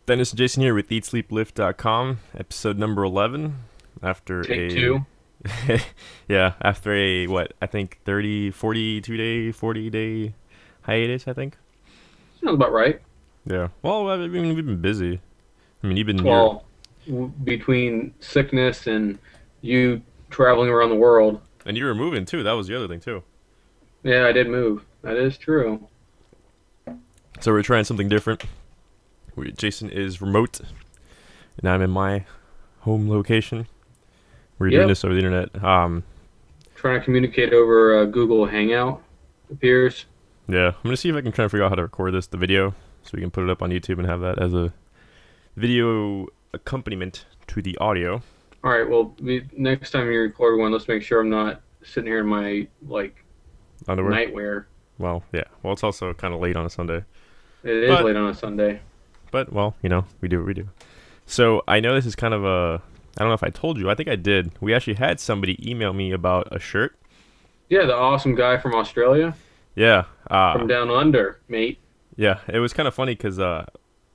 Dennis and Jason here with EatSleepLift.com, episode number 11. After Take a, two. yeah, after a, what, I think 30, 42 day, 40-day hiatus, I think. Sounds about right. Yeah. Well, I mean, we've been busy. I mean, you're, Well, between sickness and you traveling around the world, and you were moving too. That was the other thing too. yeah, I did move. That is true. So we're trying something different. Jason is remote, and I'm in my home location. We're doing Yep. this over the internet. Trying to communicate over Google Hangout appears. Yeah, I'm gonna see if I can try and figure out how to record the video, so we can put it up on YouTube and have that as a video accompaniment to the audio. All right. Well, next time you record one, let's make sure I'm not sitting here in my Underwear. nightwear. Well, yeah. Well, it's also kind of late on a Sunday, It is but late on a Sunday. well, we do what we do. So I know this is kind of a. I don't know if I told you. I think I did. We actually had somebody email me about a shirt. Yeah, the awesome guy from Australia, Yeah. from down under, mate. Yeah. It was kind of funny because I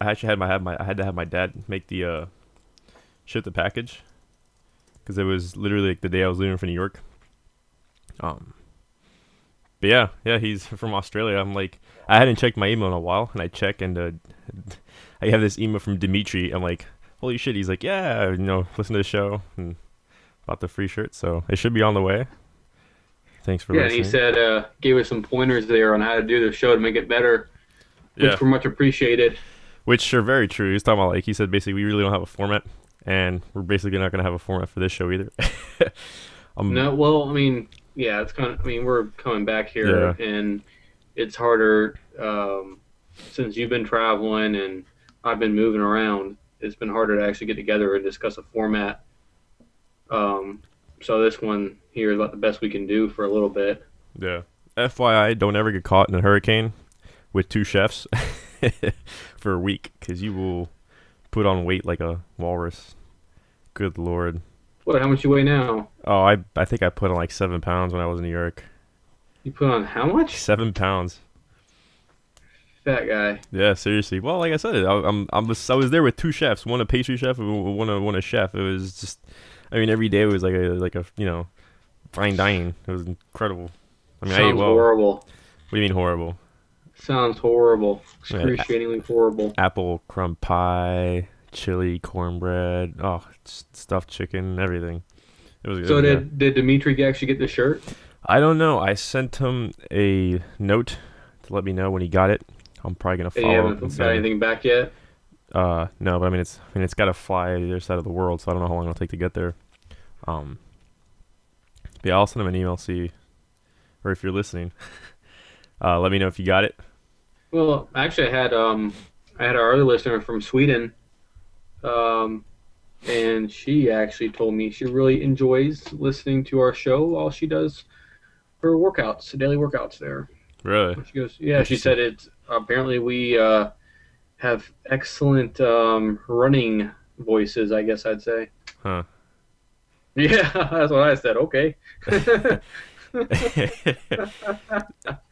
actually I had to have my dad make the ship the package because it was literally like the day I was leaving for New York. Um, But yeah, he's from Australia. I'm like, I hadn't checked my email in a while, and I check, and I have this email from Dimitri. I'm like, holy shit. He's like, yeah, listen to the show and about the free shirt, so it should be on the way. Thanks for Yeah, and he listening. said gave us some pointers there on how to do the show to make it better, Yeah, which were much appreciated. which are very true. He's talking about like he said basically we really don't have a format, and we're basically not gonna have a format for this show either. um, No, well, I mean, yeah, it's kind of. I mean, we're coming back here, yeah, and it's harder since you've been traveling and I've been moving around. It's been harder to actually get together and discuss a format. Um, so this one here is about the best we can do for a little bit. yeah. FYI, don't ever get caught in a hurricane with two chefs for a week, because you will put on weight like a walrus. Good lord. What? How much you weigh now? Oh, I think I put on like 7 pounds when I was in New York. You put on how much? 7 pounds. Fat guy. Yeah, seriously. Well, like I said, I was there with two chefs, one a pastry chef and one a chef. It was just, I mean, every day was like a fine dining. It was incredible. I mean, I ate Sounds well. What horrible. do you mean horrible? Sounds horrible. I had Excruciatingly horrible. apple crumb pie, chili cornbread, oh, stuffed chicken, everything. It So was yeah. did Dimitri actually get the shirt? I don't know. I sent him a note to let me know when he got it. I'm probably gonna And you follow up and haven't got send. anything back yet? No, but it's got to fly the other side of the world, so I don't know how long it'll take to get there. Um, but yeah, I'll send him an email, see, or if you're listening, let me know if you got it. Well, actually, I had our other listener from Sweden, um, and she actually told me she really enjoys listening to our show while she does her workouts, daily workouts there. Really She goes, yeah, she interesting, said it's apparently we have excellent running voices, I guess I'd say. huh? Yeah, that's what I said. Okay.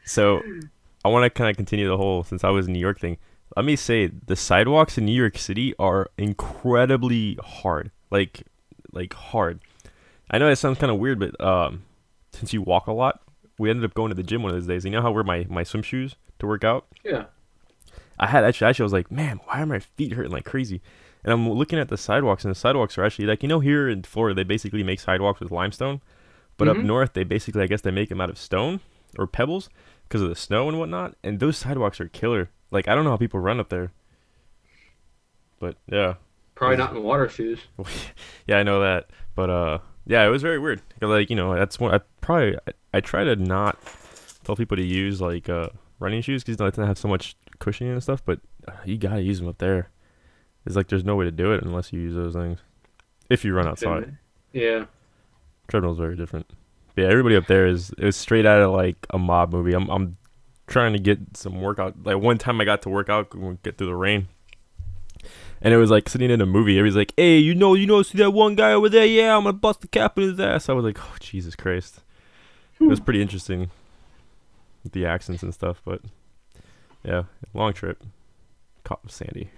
So I want to kind of continue the whole since I was in New York thing. Let me say the sidewalks in New York City are incredibly hard, like hard. I know that sounds kind of weird, but since you walk a lot, we ended up going to the gym one of those days. You know how I wear my swim shoes to work out? Yeah. I was like, man, why are my feet hurting like crazy? And I'm looking at the sidewalks, and the sidewalks are actually like, here in Florida, they basically make sidewalks with limestone, but up Hmm. north, they basically, I guess, they make them out of stone or pebbles because of the snow and whatnot. And those sidewalks are killer. Like, I don't know how people run up there, but yeah, it Probably was, not in water shoes. yeah, I know that. But yeah, it was very weird. Like, that's one. I try to not tell people to use like running shoes because it doesn't have so much cushioning and stuff. But you gotta use them up there. It's like there's no way to do it unless you use those things. If you run outside, Yeah. treadmill's very different. But yeah, everybody up there is straight out of like a mob movie. I'm trying to get some workout. Like one time I got to work out, get through the rain, and it was like sitting in a movie. Everybody's like, "Hey, see that one guy over there? Yeah, I'm gonna bust the cap in his ass." I was like, "Oh, Jesus Christ!" It was pretty interesting with the accents and stuff, but Yeah, long trip. Caught with Sandy.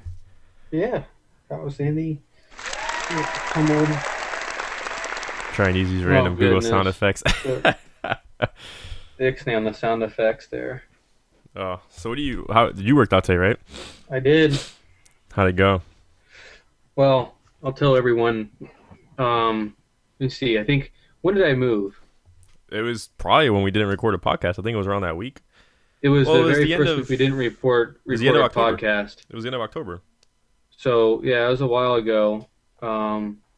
Yeah, that was Sandy. Humbled. Trying to use these Oh random Google sound goodness. effects. The Ixnay on the sound effects there. Oh, so what do you? How you worked out today, right? I did. How'd it go? Well, I'll tell everyone. Let me see. I think when did I move? It was probably when we didn't record a podcast. I think it was around that week. It was Well, the it was very the end first week we of. didn't report It was the end of record a October. podcast. It was the end of October. So yeah, it was a while ago.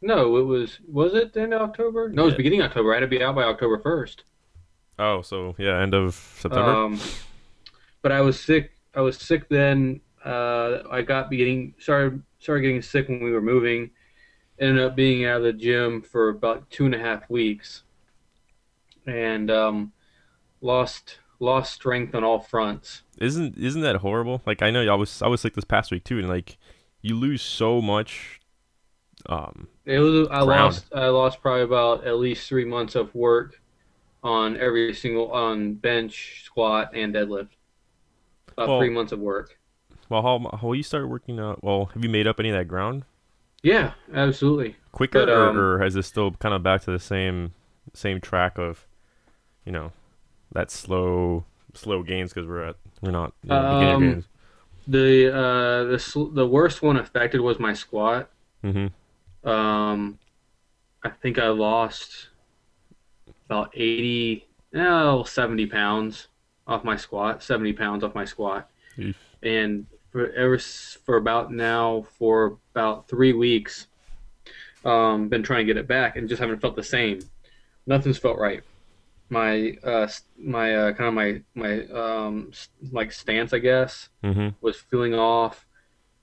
No, it was. Was it the end of October? No, it was Yeah. beginning of October. I had to be out by October 1st. Oh, so yeah, end of September. Um, but I was sick. I was sick then. I got getting started getting sick when we were moving. Ended up being out of the gym for about 2.5 weeks, and lost strength on all fronts. Isn't that horrible? Like I know I was sick this past week too, and like you lose so much It was ground. I lost probably about at least 3 months of work on every single on bench, squat, and deadlift. About three Well, months of work. well, how you started working out? Well, have you made up any of that ground Yeah, absolutely. quicker, But or has it still kind of back to the same track of you know that slow gains because we're not beginner um, gains. the worst one affected was my squat. Mm-hmm. Um, I think I lost about 80, no, 70 pounds off my squat. 70 pounds off my squat, and for about now for about 3 weeks, been trying to get it back and just haven't felt the same. Nothing's felt right. My kind of like stance, I guess, Mm-hmm. was feeling off.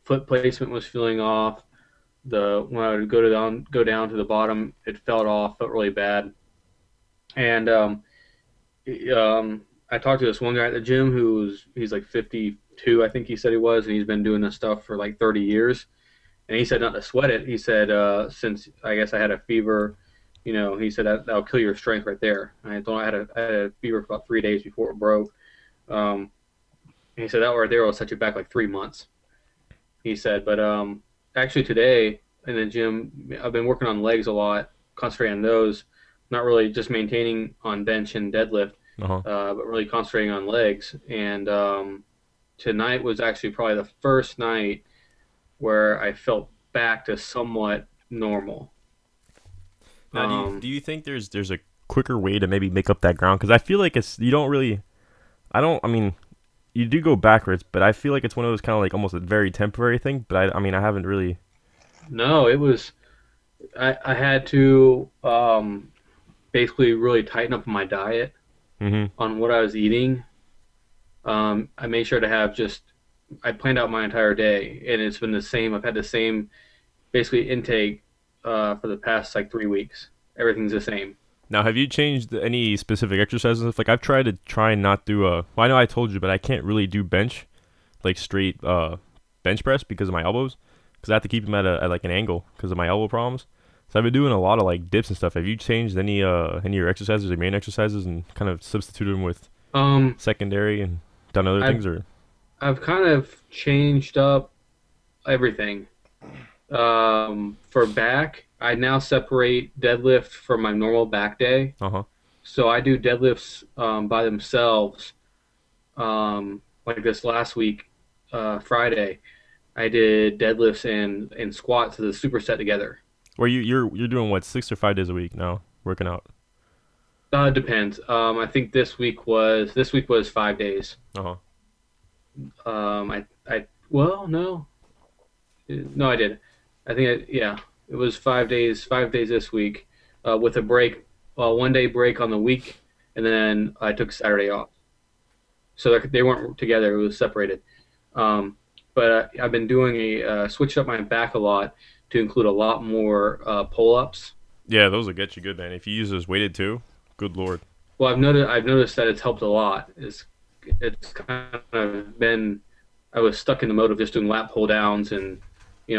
Foot placement was feeling off. The When I would go down to the bottom, it felt off, felt really bad. And I talked to this one guy at the gym he's like 52, I think he said he was, and he's been doing this stuff for like 30 years. And he said not to sweat it. He said since I guess I had a fever, he said that'll kill your strength right there. I had a fever for about 3 days before it broke. Um, and he said that right there will set you back like 3 months. He said, but actually today in the gym, I've been working on legs a lot, concentrating on those, not really just maintaining on bench and deadlift, Uh-huh. but really concentrating on legs. And tonight was actually probably the first night where I felt back to somewhat normal. Now, do you Um, do you think there's a quicker way to maybe make up that ground? Because I feel like it's you don't really. I don't. I mean, you do go backwards, but I feel like it's one of those kind of like almost a very temporary thing. But I mean, I haven't really. no, it was I had to basically really tighten up my diet Mm-hmm. on what I was eating. I made sure to have I planned out my entire day, and it's been the same. I've had the same basically intake for the past like 3 weeks. Everything's the same. Now, have you changed any specific exercises? Like I've tried to try and not do a. Well, I know I told you, but I can't really do bench, like straight bench press because of my elbows. Because I have to keep them at like an angle because of my elbow problems. So I've been doing a lot of like dips and stuff. Have you changed any of your exercises or main exercises and kind of substituted them with Um, secondary and done other I've things or? I've kind of changed up everything. For back, I now separate deadlift from my normal back day. Uh huh. So I do deadlifts by themselves. Like this last week, Friday, I did deadlifts and squats as a superset together. Where you're doing what 6 or 5 days a week now working out. It depends. I think this week was 5 days. Uh huh. I well no I did. Yeah, it was 5 days. 5 days this week, with a break, one day break on the week, and then I took Saturday off. So they weren't together; it was separated. Um, but I've been doing switched up my back a lot to include a lot more pull-ups. Yeah, those will get you good, man. If you use those weighted too, good lord. Well, I've noticed that it's helped a lot. It's kind of been I was stuck in the mode of just doing lat pull downs and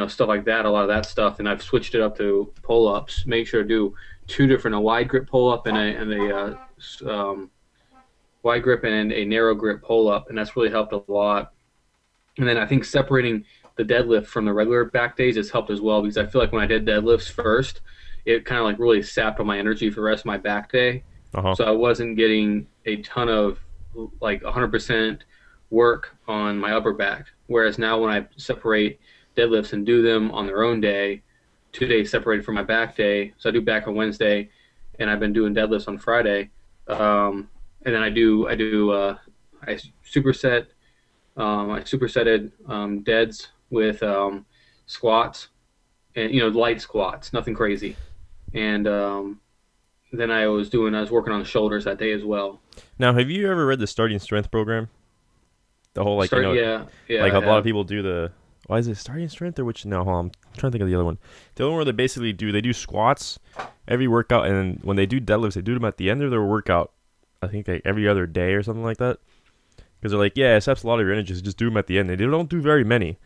stuff like that, a lot of that stuff, and I've switched it up to pull ups. Make sure to do two different: a wide grip pull up and a wide grip and a narrow grip pull up, and that's really helped a lot. And then I think separating the deadlift from the regular back days has helped as well because I feel like when I did deadlifts first, it kind of like really sapped all my energy for the rest of my back day. Uh huh. So I wasn't getting a ton of like 100% work on my upper back. Whereas now when I separate deadlifts and do them on their own day, 2 days separated from my back day. So I do back on Wednesday, and I've been doing deadlifts on Friday. And then I superset I supersetted deads with squats and light squats, nothing crazy. And then I was working on the shoulders that day as well. Now, have you ever read the starting strength program? The whole like Yeah, yeah, like I a lot of have. people do the. Why is it starting strength or which? No, hold on. I'm trying to think of the other one. The other one where they basically do squats every workout, and then when they do deadlifts, they do them at the end of their workout. I think like every other day or something like that. Because they're like, yeah, it saps a lot of your energy, so just do them at the end. They don't do very many.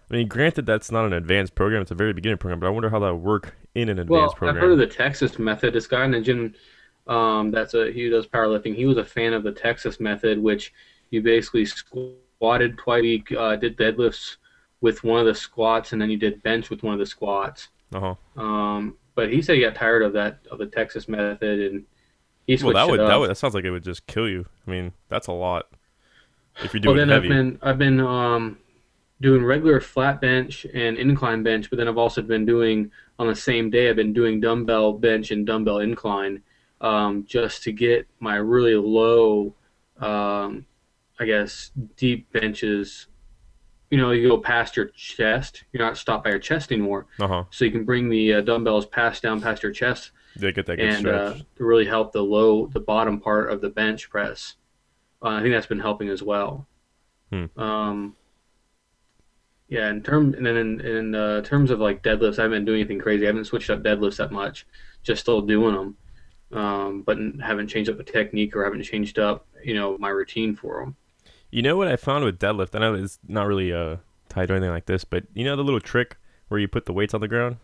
I mean, granted, that's not an advanced program; it's a very beginner program. But I wonder how that would work in an advanced Well, I've heard of program. the Texas method. This guy in the gym, he does powerlifting. He was a fan of the Texas method, which you basically squatted twice a week, did deadlifts with one of the squats, and then you did bench with one of the squats. Uh huh. But he said he got tired of the Texas method, and he Well, switched it up. that sounds like it would just kill you. I mean, that's a lot if you're Well, doing then heavy. I've been doing regular flat bench and incline bench, but then I've also been doing on the same day. I've been doing dumbbell bench and dumbbell incline, just to get my really low, um, I guess, deep benches. You go past your chest. You're not stopped by your chest anymore, Uh huh. so you can bring the dumbbells down past your chest They get that good and stretch. to really help the bottom part of the bench press. I think that's been helping as well. Hmm. Um, yeah, in terms of like deadlifts, I haven't been doing anything crazy. I haven't switched up deadlifts that much, just still doing them, but haven't changed up the technique or haven't changed up my routine for them. You know what I found with deadlift? I know it's not really tied or anything like this, but you know the little trick where you put the weights on the ground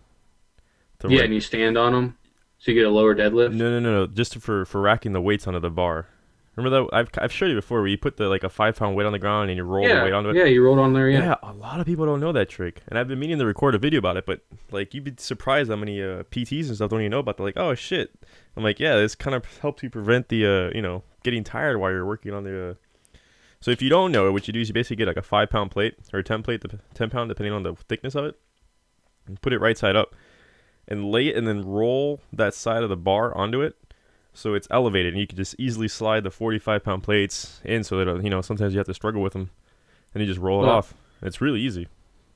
to Yeah, like and you stand on them so you get a lower deadlift. no, just for racking the weights onto the bar. Remember that I've showed you before where you put the like a 5 pound weight on the ground and you roll the weight Yeah, onto it. yeah, you rolled on there. Yeah. Yeah, a lot of people don't know that trick, and I've been meaning to record a video about it, but like you'd be surprised how many PTs and stuff don't even know about. They're like, oh shit. I'm like, yeah, this kind of helps you prevent the getting tired while you're working on the. So if you don't know it, what you do is you basically get like a 5 pound plate or a 10 plate, 10 pound depending on the thickness of it, and put it right side up, and lay it, and then roll that side of the bar onto it, so it's elevated, and you can just easily slide the 45 pound plates in, so that sometimes you have to struggle with them, and you just roll it Well, off. It's really easy.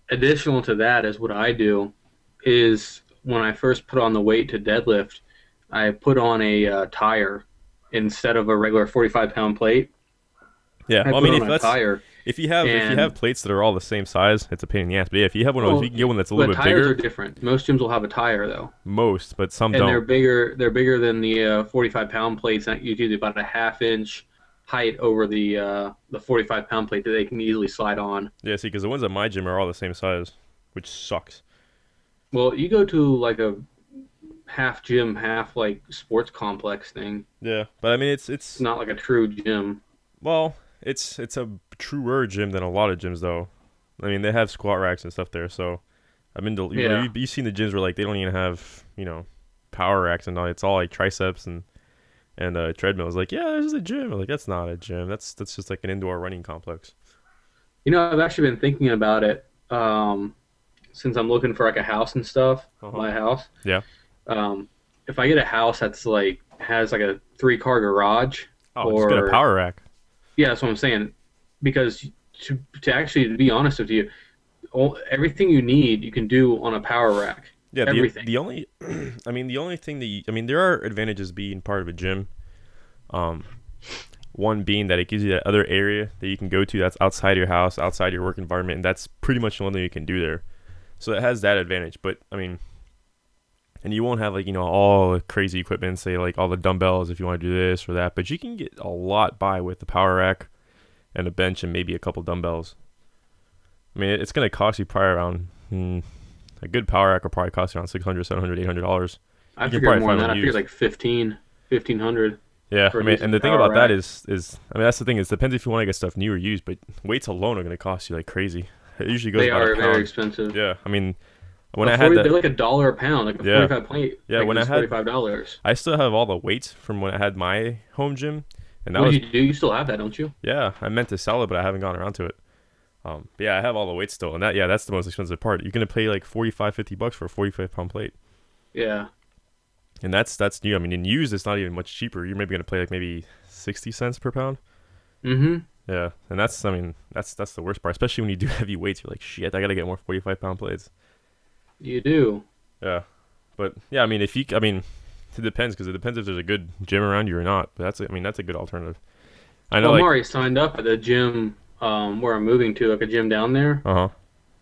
additional to that is what I do is when I first put on the weight to deadlift, I put on a tire instead of a regular 45-pound plate. Yeah, I well, I put mean, on a tire, if you have and plates that are all the same size, it's a pain in the ass. But yeah, if you have one of those, if well, you can get one that's a little but bit tires are bigger. different. Most gyms will have a tire though, Most, but some and don't. they're bigger than the 45-pound plates. That usually about a half inch height over the 45-pound plate that they can easily slide on. Yeah, see, because the ones at my gym are all the same size, which sucks. Well, you go to like a half gym, half like sports complex thing. Yeah, but I mean, It's not like a true gym. well, it's a truer gym than a lot of gyms though. I mean, they have squat racks and stuff there, so I've been to Yeah. you've seen the gyms where like they don't even have power racks and all. It's all like triceps and treadmills. Like, yeah, this is a gym. I'm like, that's not a gym. That's just like an indoor running complex. I've actually been thinking about it since I'm looking for like a house and stuff, Uh huh. my house. Yeah. If I get a house that's like has like a 3-car garage, Oh, just get a or power rack. yeah, that's what I'm saying. Because to actually to be honest with you, everything you need you can do on a power rack. Yeah, Everything. the only, I mean, the only thing I mean, there are advantages being part of a gym. Um, One being that it gives you that other area that you can go to that's outside your house, outside your work environment, and that's pretty much the only thing you can do there. So it has that advantage. But I mean, and you won't have like all the crazy equipment, say like all the dumbbells if you want to do this or that. But you can get a lot by with the power rack and a bench and maybe a couple dumbbells. I mean, it's gonna cost you probably around a good power rack will probably cost you around $600, $700, $800. I You can figured probably more than find that. one I figured used. like 1500. Yeah, for I a mean, and decent the thing power about that rack. is I mean that's the thing. It depends if you want to get stuff new or used, but weights alone are gonna cost you like crazy. It usually goes They about a are very pound. expensive. Yeah, I mean when I had They're that, like $1 a pound. Like a yeah, 45 plate yeah, like when I is had, $45. I still have all the weights from when I had my home gym, and that What do was, you do? You still have that, don't you? yeah, I meant to sell it, but I haven't gone around to it. But yeah, I have all the weights still, and that, yeah, that's the most expensive part. You're gonna pay like 45, $50 for a 45 pound plate, Yeah. and that's new. I mean, in used, it's not even much cheaper. You're maybe gonna pay like maybe 60 cents per pound. Mm-hmm. Yeah, and that's, I mean, that's the worst part, especially when you do heavy weights. You're like, shit, I gotta get more 45 pound plates. You do. Yeah, but yeah, I mean, if you, I mean, it depends because it depends if there's a good gym around you or not. But that's, I mean, that's a good alternative. I know, Well, I'm like, already signed up at the gym where I'm moving to, like a gym down there. uh huh,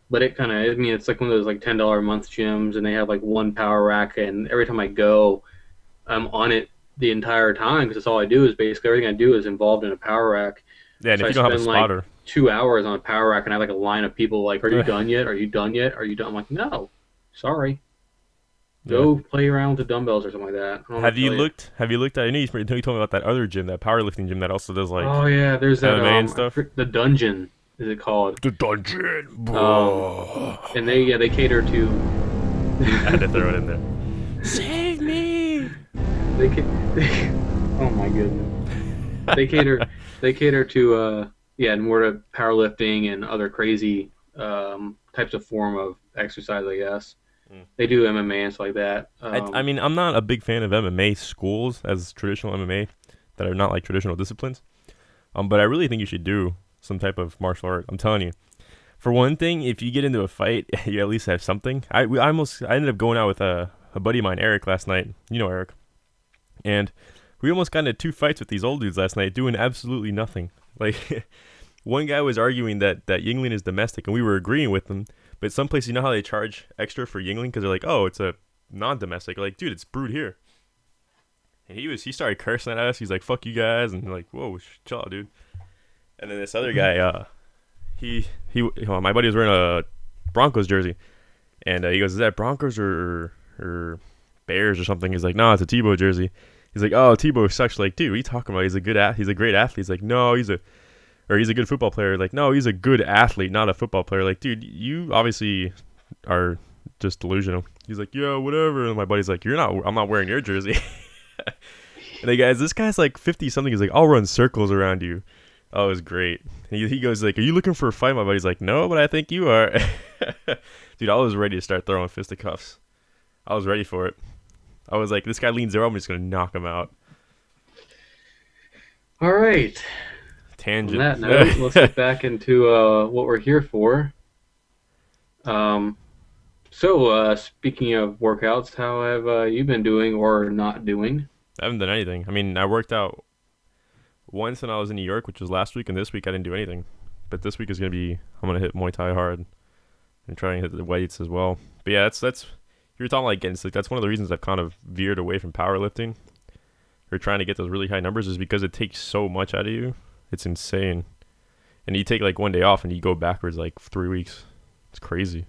But it kind of, I mean, it's like one of those like $10 a month gyms, and they have like one power rack. And every time I go, I'm on it the entire time because that's all I do is basically everything I do is involved in a power rack. yeah, and So if I you don't have a spend like spotter, 2 hours on a power rack, and I have like a line of people like, "Are you yeah, done yet? Are you done yet? Are you done?" I'm like, "No, sorry. Go play around with the dumbbells or something like that." I don't know what Have to you tell you. looked? Have you looked at? I know you told me about that other gym, that powerlifting gym that also does like Oh yeah, there's that MMA and stuff. the dungeon is it called? The dungeon, Um, bro. and they cater to I had to throw it in there. Save me! they oh my goodness. They cater they cater to yeah, more to powerlifting and other crazy types of form of exercise, I guess. Mm. They do MMA and stuff like that. I mean, I'm not a big fan of MMA schools as traditional MMA that are not like traditional disciplines. But I really think you should do some type of martial art. I'm telling you. For one thing, if you get into a fight, you at least have something. I ended up going out with a buddy of mine, Eric, last night. You know Eric, and we almost got into two fights with these old dudes last night, doing absolutely nothing. Like one guy was arguing that Yingling is domestic, and we were agreeing with them. But some places, you know how they charge extra for Yingling because they're like, oh, it's a non-domestic. Like, dude, it's brewed here. And he started cursing at us. He's like, fuck you guys, and like, whoa, chill out, dude. And then this other guy, my buddy was wearing a Broncos jersey, and he goes, "Is that Broncos or Bears or something?" He's like, "No, it's a Tebow jersey." He's like, "Oh, Tebow sucks." Like, dude, what are you talking about? He's a great athlete. He's like, "No, he's a good football player." Like, "No, he's a good athlete, not a football player." Like, dude, you obviously are just delusional. He's like, "Yeah, whatever." And my buddy's like, "You're not. I'm not wearing your jersey." And the guys, this guy's like 50 something. He's like, "I'll run circles around you." Oh, it was great. He goes like, "Are you looking for a fight?" My buddy's like, "No, but I think you are." Dude, I was ready to start throwing fisticuffs. I was ready for it. I was like, this guy leans over, I'm just gonna knock him out. All right. On Tangent. that note, let's get back into what we're here for. Um, Speaking of workouts, how have you been doing or not doing? I haven't done anything. I mean, I worked out once when I was in New York, which was last week, and this week I didn't do anything. But this week is gonna be, I'm gonna hit Muay Thai hard and try and hit the weights as well. But yeah, that's you're talking like against like that's one of the reasons I've kind of veered away from powerlifting or trying to get those really high numbers is because it takes so much out of you. It's insane. And you take like one day off and you go backwards like 3 weeks. It's crazy.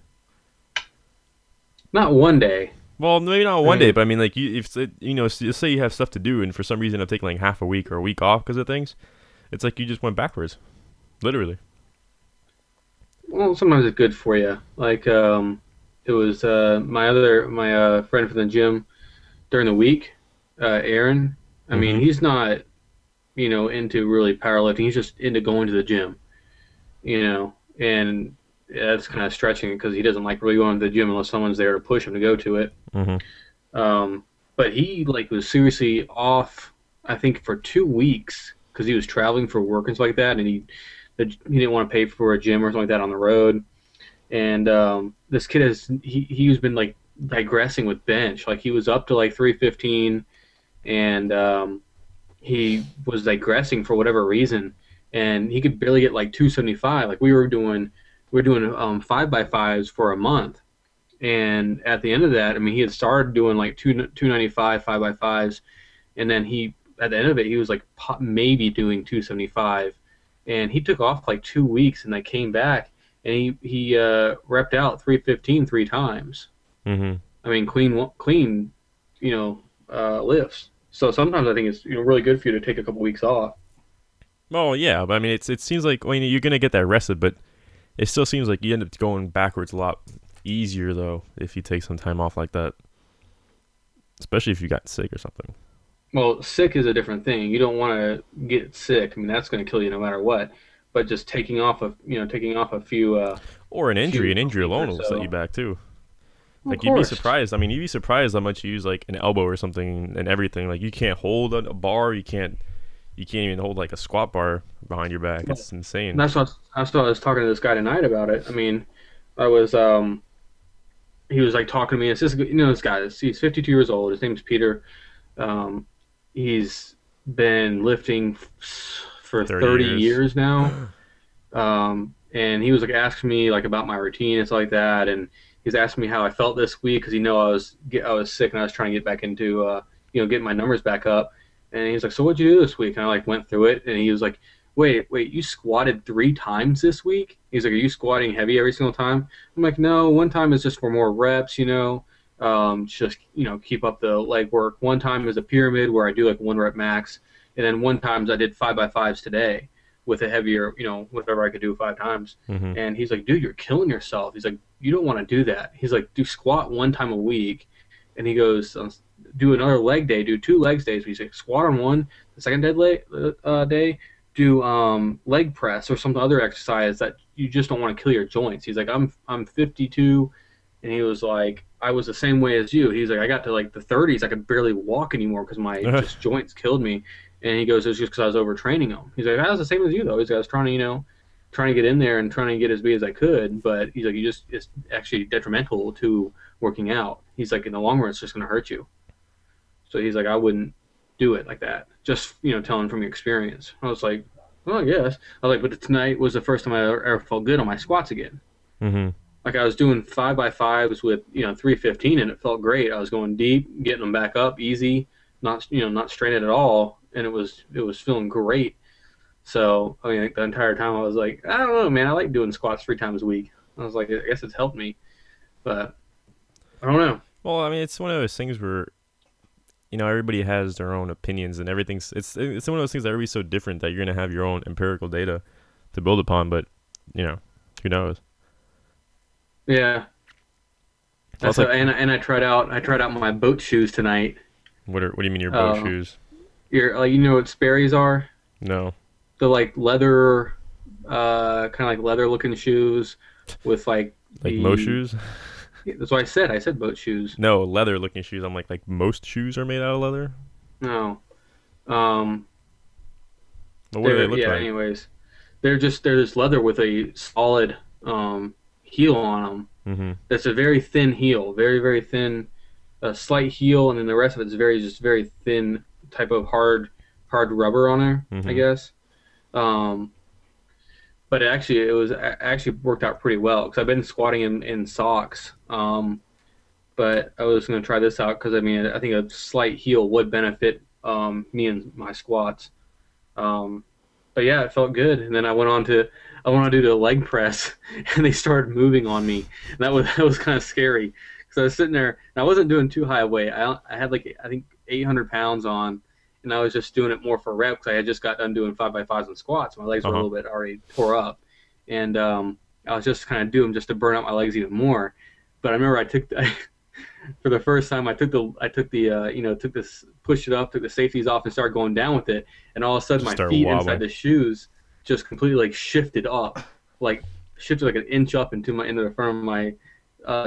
Not one day. Well, maybe not I one day, mean, but I mean, like, if you know, just say you have stuff to do, and for some reason I'm taking like half a week or a week off because of things, it's like you just went backwards, literally. well, sometimes it's good for you. Like, it was my friend from the gym during the week, Aaron. I mean, Mm-hmm. he's not, into really powerlifting. He's just into going to the gym, and that's kind of stretching it because he doesn't like really going to the gym unless someone's there to push him to go to it. Mm-hmm. But he like was seriously off, I think, for 2 weeks because he was traveling for work and stuff like that, and he didn't want to pay for a gym or something like that on the road. And this kid he's been like digressing with bench. Like he was up to like 315, and he was digressing for whatever reason, and he could barely get like 275. Like we were doing 5x5s for a month, and at the end of that, I mean, he had started doing like 295 5x5s, and then he at the end of it he was like maybe doing 275, and he took off like 2 weeks, and they came back, and he repped out 315 3 times. Mm-hmm. I mean, clean, lifts. So sometimes I think it's really good for you to take a couple weeks off. Well, yeah, but I mean, it seems like, I mean, you're gonna get that rested, but it still seems like you end up going backwards a lot easier though if you take some time off like that, especially if you got sick or something, Well, sick is a different thing. You don't want to get sick. I mean, that's going to kill you no matter what. But just taking off a few or an injury. few An a injury week or alone will set you so. back too. Of Like you'd be course. surprised. I mean, you'd be surprised how much you use like an elbow or something and everything. Like you can't hold a bar. You can't even hold like a squat bar behind your back. Well, It's insane. that's what I was talking to this guy tonight about it. I mean, I was he was like talking to me. It's just this guy. He's 52 years old. His name's Peter. Um, he's been lifting for 30 30 years. years now. And he was like asking me like about my routine and stuff like that, and he's asking me how I felt this week because I was sick and I was trying to get back into getting my numbers back up. And he's like, "So what'd you do this week?" And I like went through it, and he was like, "Wait, you squatted 3 times this week?" He's like, "Are you squatting heavy every single time?" I'm like, "No, one time is just for more reps, just keep up the leg work. One time is a pyramid where I do like 1 rep max, and then one times I did 5x5s today with a heavier, whatever I could do 5 times." Mm-hmm. And he's like, "Dude, you're killing yourself." He's like, "You don't want to do that." He's like, "Do squat 1 time a week," and he goes, "Do another leg day, do 2 legs days." He's like, "Squat on one, the second day, do leg press or some other exercise that you just don't want to kill your joints." He's like, I'm 52, and he was like, "I was the same way as you." He's like, "I got to like the 30s, I could barely walk anymore because my just joints killed me." And he goes, "It's just because I was overtraining them." He's like, "I was the same as you though." He's like, "I was trying to trying to get in there and trying to get as big as I could, but he's like, it's actually detrimental to working out." He's like, "In the long run, it's just going to hurt you." So he's like, "I wouldn't do it like that." Just telling from experience. I was like, "Well, I guess." I was like, "But tonight was the first time I ever felt good on my squats again." Mm-hmm. Like I was doing 5x5s with 315, and it felt great. I was going deep, getting them back up easy, not straining at all, and it was feeling great. So I mean, like, the entire time I was like, "I don't know, man. I like doing squats 3 times a week." I was like, "I guess it's helped me," but I don't know. Well, I mean, it's one of those things where everybody has their own opinions and everything's. It's one of those things that everybody's so different that you're gonna have your own empirical data to build upon. But you know, who knows? Yeah, That's that's like and I tried out my boat shoes tonight. what do you mean your boat Uh, shoes? you're like, what Sperry's are? No, The like leather, kind of like leather looking shoes with like like most the. shoes. That's what I said. I said boat shoes. No, leather looking shoes. I'm like most shoes are made out of leather. No. Um. But what do they They're look yeah. like? Anyways, they're just leather with a solid heel on them. Mm-hmm. It's a very thin heel, very very thin, a slight heel, and then the rest of it's very thin type of hard rubber on there, I Mm-hmm. guess. Um, but it actually worked out pretty well because I've been squatting in socks. But I was going to try this out because I mean I think a slight heel would benefit me and my squats. Um, but yeah, it felt good. And then I went on to do the leg press, and they started moving on me. And that was kind of scary because I was sitting there and I wasn't doing too high a weight. I had like I think 800 pounds on, and I was just doing it more for reps. I had just got done doing 5x5s and squats. My legs Uh were a huh. little bit already tore up, and I was just kind of doing them just to burn out my legs even more. But I remember for the first time took this, pushed it up, took the safeties off, and started going down with it, and all of a sudden Just my start feet inside wobbling. the shoes just completely like shifted up, like shifted like an inch up into the front of my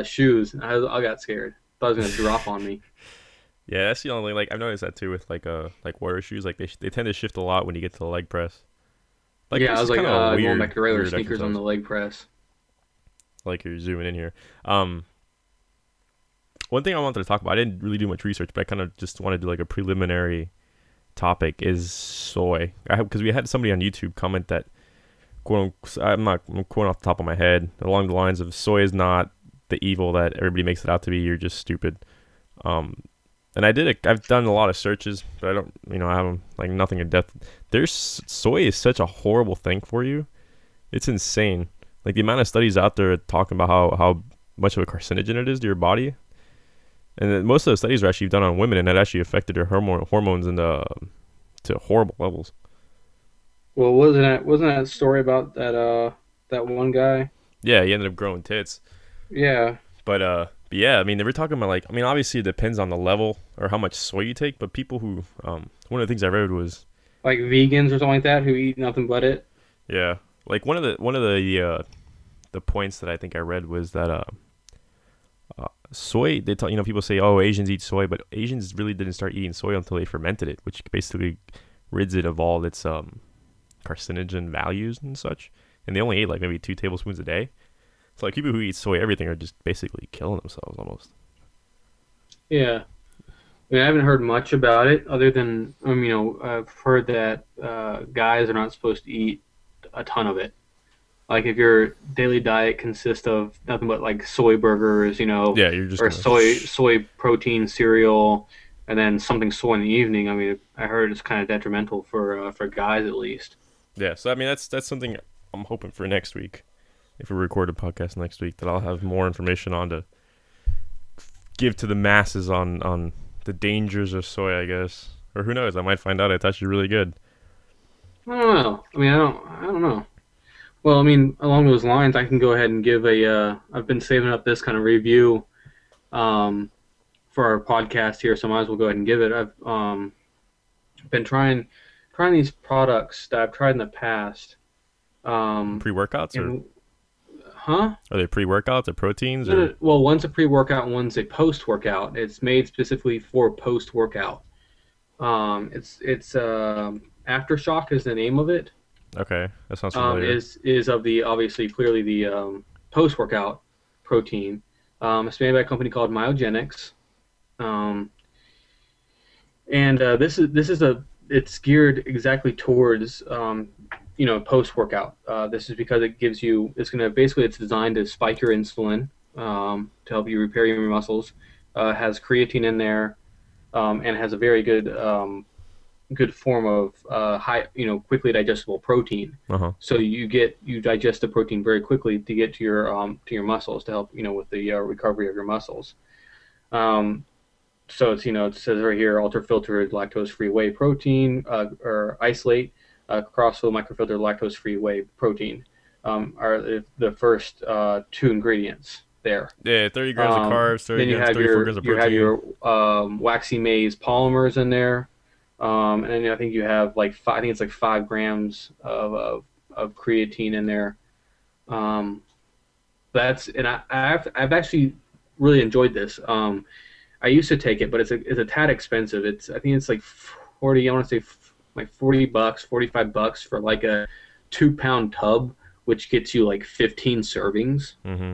shoes. And I got scared. Thought it was gonna drop on me. Yeah, that's the only like I've noticed that too with like water shoes. Like they tend to shift a lot when you get to the leg press. Leg Yeah, I press was is like kind of a going back to regular weird sneakers on exercise. the leg press. Like you're zooming in here. Um, One thing I wanted to talk about. I didn't really do much research, but I kind of just wanted to do like a preliminary topic is soy. Because we had somebody on YouTube comment that I'm quoting off the top of my head along the lines of soy is not the evil that everybody makes it out to be. You're just stupid. Um, and I've done a lot of searches, but I don't, I haven't like nothing in depth. There's soy is such a horrible thing for you. It's insane. Like the amount of studies out there talking about how much of a carcinogen it is to your body. And then most of the studies were actually done on women, and that actually affected their hormones to horrible levels. Well, wasn't that story about that one guy? Yeah, he ended up growing tits. Yeah, But yeah, I mean, they were talking about like, I mean, obviously it depends on the level or how much soy you take. But people who, one of the things I read was, like vegans or something like that who eat nothing but it. yeah, like one of the points that I think I read was that soy. They tell people say, oh, Asians eat soy, but Asians really didn't start eating soy until they fermented it, which basically rids it of all its carcinogen values and such. And they only ate like maybe 2 tablespoons a day. So like people who eat soy everything are just basically killing themselves almost. Yeah. I mean, I haven't heard much about it other than I've heard that guys are not supposed to eat a ton of it. Like if your daily diet consists of nothing but like soy burgers, Yeah, you're just or gonna. soy protein cereal, and then something soy in the evening. I mean, I heard it's kind of detrimental for guys at least. Yeah, so I mean that's something I'm hoping for next week. If we record a podcast next week, that I'll have more information on to give to the masses on the dangers of soy, I guess. Or who knows? I might find out it's actually really good. I don't know. I mean, I don't know. Well, I mean, along those lines, I can go ahead and give a. I've been saving up this kind of review um, for our podcast here, so I might as well go ahead and give it. I've been trying these products that I've tried in the past. Um, Pre workouts or and huh? are they pre workouts or proteins No, or no, well, one's a pre-workout, and one's a post-workout. It's made specifically for post-workout. It's Aftershock is the name of it. okay, that sounds familiar. Is of the obviously clearly the post-workout protein. It's made by a company called Myogenics. Um, and this is a it's geared exactly towards post workout. This is because it gives you it's going to basically it's designed to spike your insulin to help you repair your muscles. Has creatine in there and has a very good form of high quickly digestible protein. Uh huh. So you digest the protein very quickly to get to your muscles to help with the recovery of your muscles. Um, so it says right here ultra filtered lactose free whey protein or isolate crossflow microfiltered lactose free whey protein are the first two ingredients there. Yeah, 30 grams of carbs, 30 Then you grams, have 34 grams of protein. waxy maize polymers in there, and then I think you have I think it's like 5 grams of creatine in there. Um, that's and I've actually really enjoyed this. I used to take it, but it's a tad expensive. I think it's like 40. I want to say like $40, $45 for like a 2 pound tub, which gets you like 15 servings. Mm-hmm.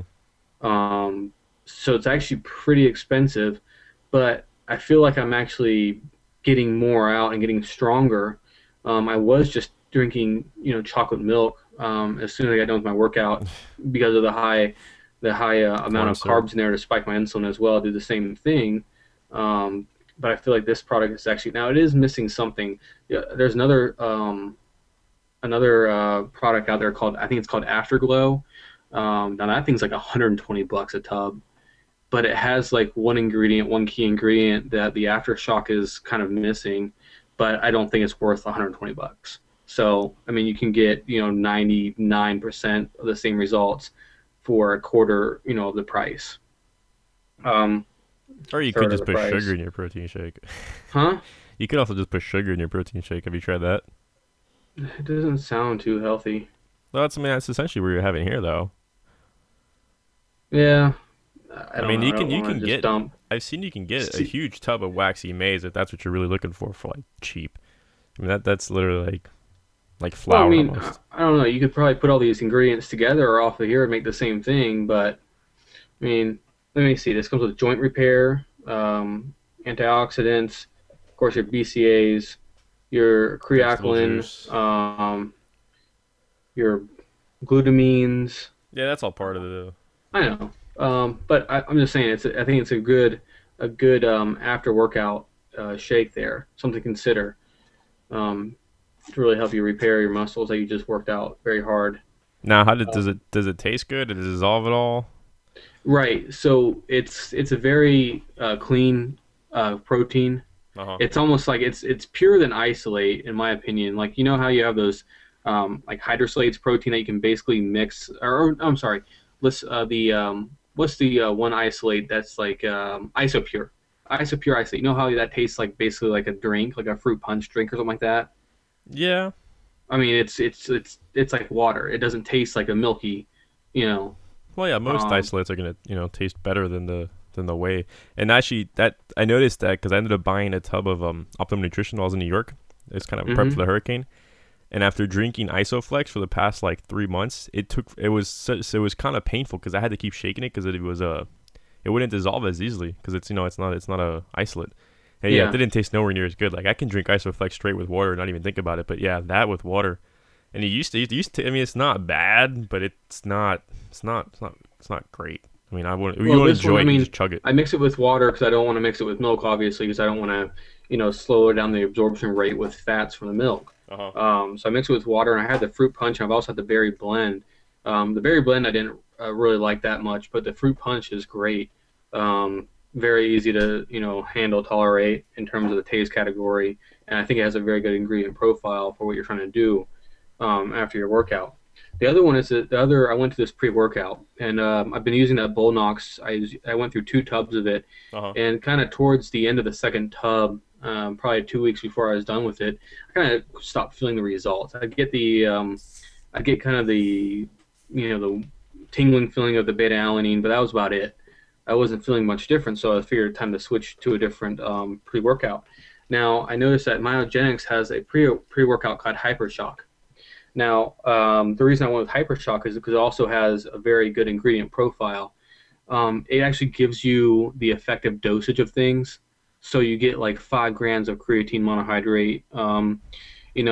So it's actually pretty expensive, but I feel like I'm actually getting more out and getting stronger. I was just drinking, chocolate milk as soon as I got done with my workout because of the high amount Corn of syrup. carbs in there to spike my insulin as well. I do the same thing. But I feel like this product is actually now it is missing something. Yeah, there's another product out there called I think it's called Afterglow. Now that thing's like $120 a tub, but it has like one key ingredient that the Aftershock is kind of missing, but I don't think it's worth $120. So I mean, you can get 99% of the same results for a quarter of the price. Um, Or you could Third of just the put sugar price. in your protein shake. Huh? You could also just put sugar in your protein shake. Have you tried that? It doesn't sound too healthy. Well, that's essentially what you're having here, though. Yeah, I I don't mean, know. I you can don't you want can to just get. dump. I've seen you can get a See, huge tub of waxy maize if that's what you're really looking for like cheap. I mean that's literally like well, I flour mean, almost. I don't know. You could probably put all these ingredients together or off of here and make the same thing, but I mean, let me see. This comes with joint repair, antioxidants, of course, your BCAAs, your Vegetable creatinine, juice. your glutamines. Yeah, that's all part of the. I know, but I'm just saying. I think it's a good after workout shake there. Something to consider um, to really help you repair your muscles that you just worked out very hard. Now, how did Um, does it taste good? Does it dissolve at all? Right. So it's a very clean protein. Uh huh. It's almost like it's purer than isolate, in my opinion. Like you know how you have those like hydrolyzed protein that you can basically mix, or I'm sorry, let's the what's the one isolate that's like isopure, isopure isolate. You know how that tastes like basically like a drink, like a fruit punch drink or something like that. Yeah. I mean, it's like water. It doesn't taste like a milky, you know. Well, yeah. Most Um, isolates are gonna taste better than the whey. And actually, that I noticed that because I ended up buying a tub of Optimum Nutrition while I was in New York. It's kind of a prep for hmm the hurricane. And after drinking Isoflex for the past like 3 months, it was kind of painful because I had to keep shaking it because it wouldn't dissolve as easily because it's not a isolate. And yeah, it Yeah. didn't taste nowhere near as good. Like I can drink Isoflex straight with water and not even think about it. But yeah, that with water, and it used to. I mean, it's not bad, but it's not great. I mean, I want you Well, want to this one, enjoy I it, you mean, just chug it. I mix it with water because I don't want to mix it with milk, obviously, because I don't want to, slow down the absorption rate with fats from the milk. Uh huh. So I mix it with water, and I had the fruit punch, and I've also had the berry blend. The berry blend I didn't really like that much, but the fruit punch is great. Very easy to, handle, tolerate in terms of the taste category, and I think it has a very good ingredient profile for what you're trying to do after your workout. The other one is the other. I went to this pre-workout, and I've been using that Bullnox. I went through 2 tubs of it, Uh huh. and kind of towards the end of the second tub, probably 2 weeks before I was done with it, I kind of stopped feeling the results. I get kind of the tingling feeling of the beta alanine, but that was about it. I wasn't feeling much different, so I figured time to switch to a different pre-workout. Now I noticed that Myogenics has a pre-workout called Hypershock. Now, the reason I went with Hypershock is because it also has a very good ingredient profile. It actually gives you the effective dosage of things. So you get like 5 grams of creatine monohydrate, and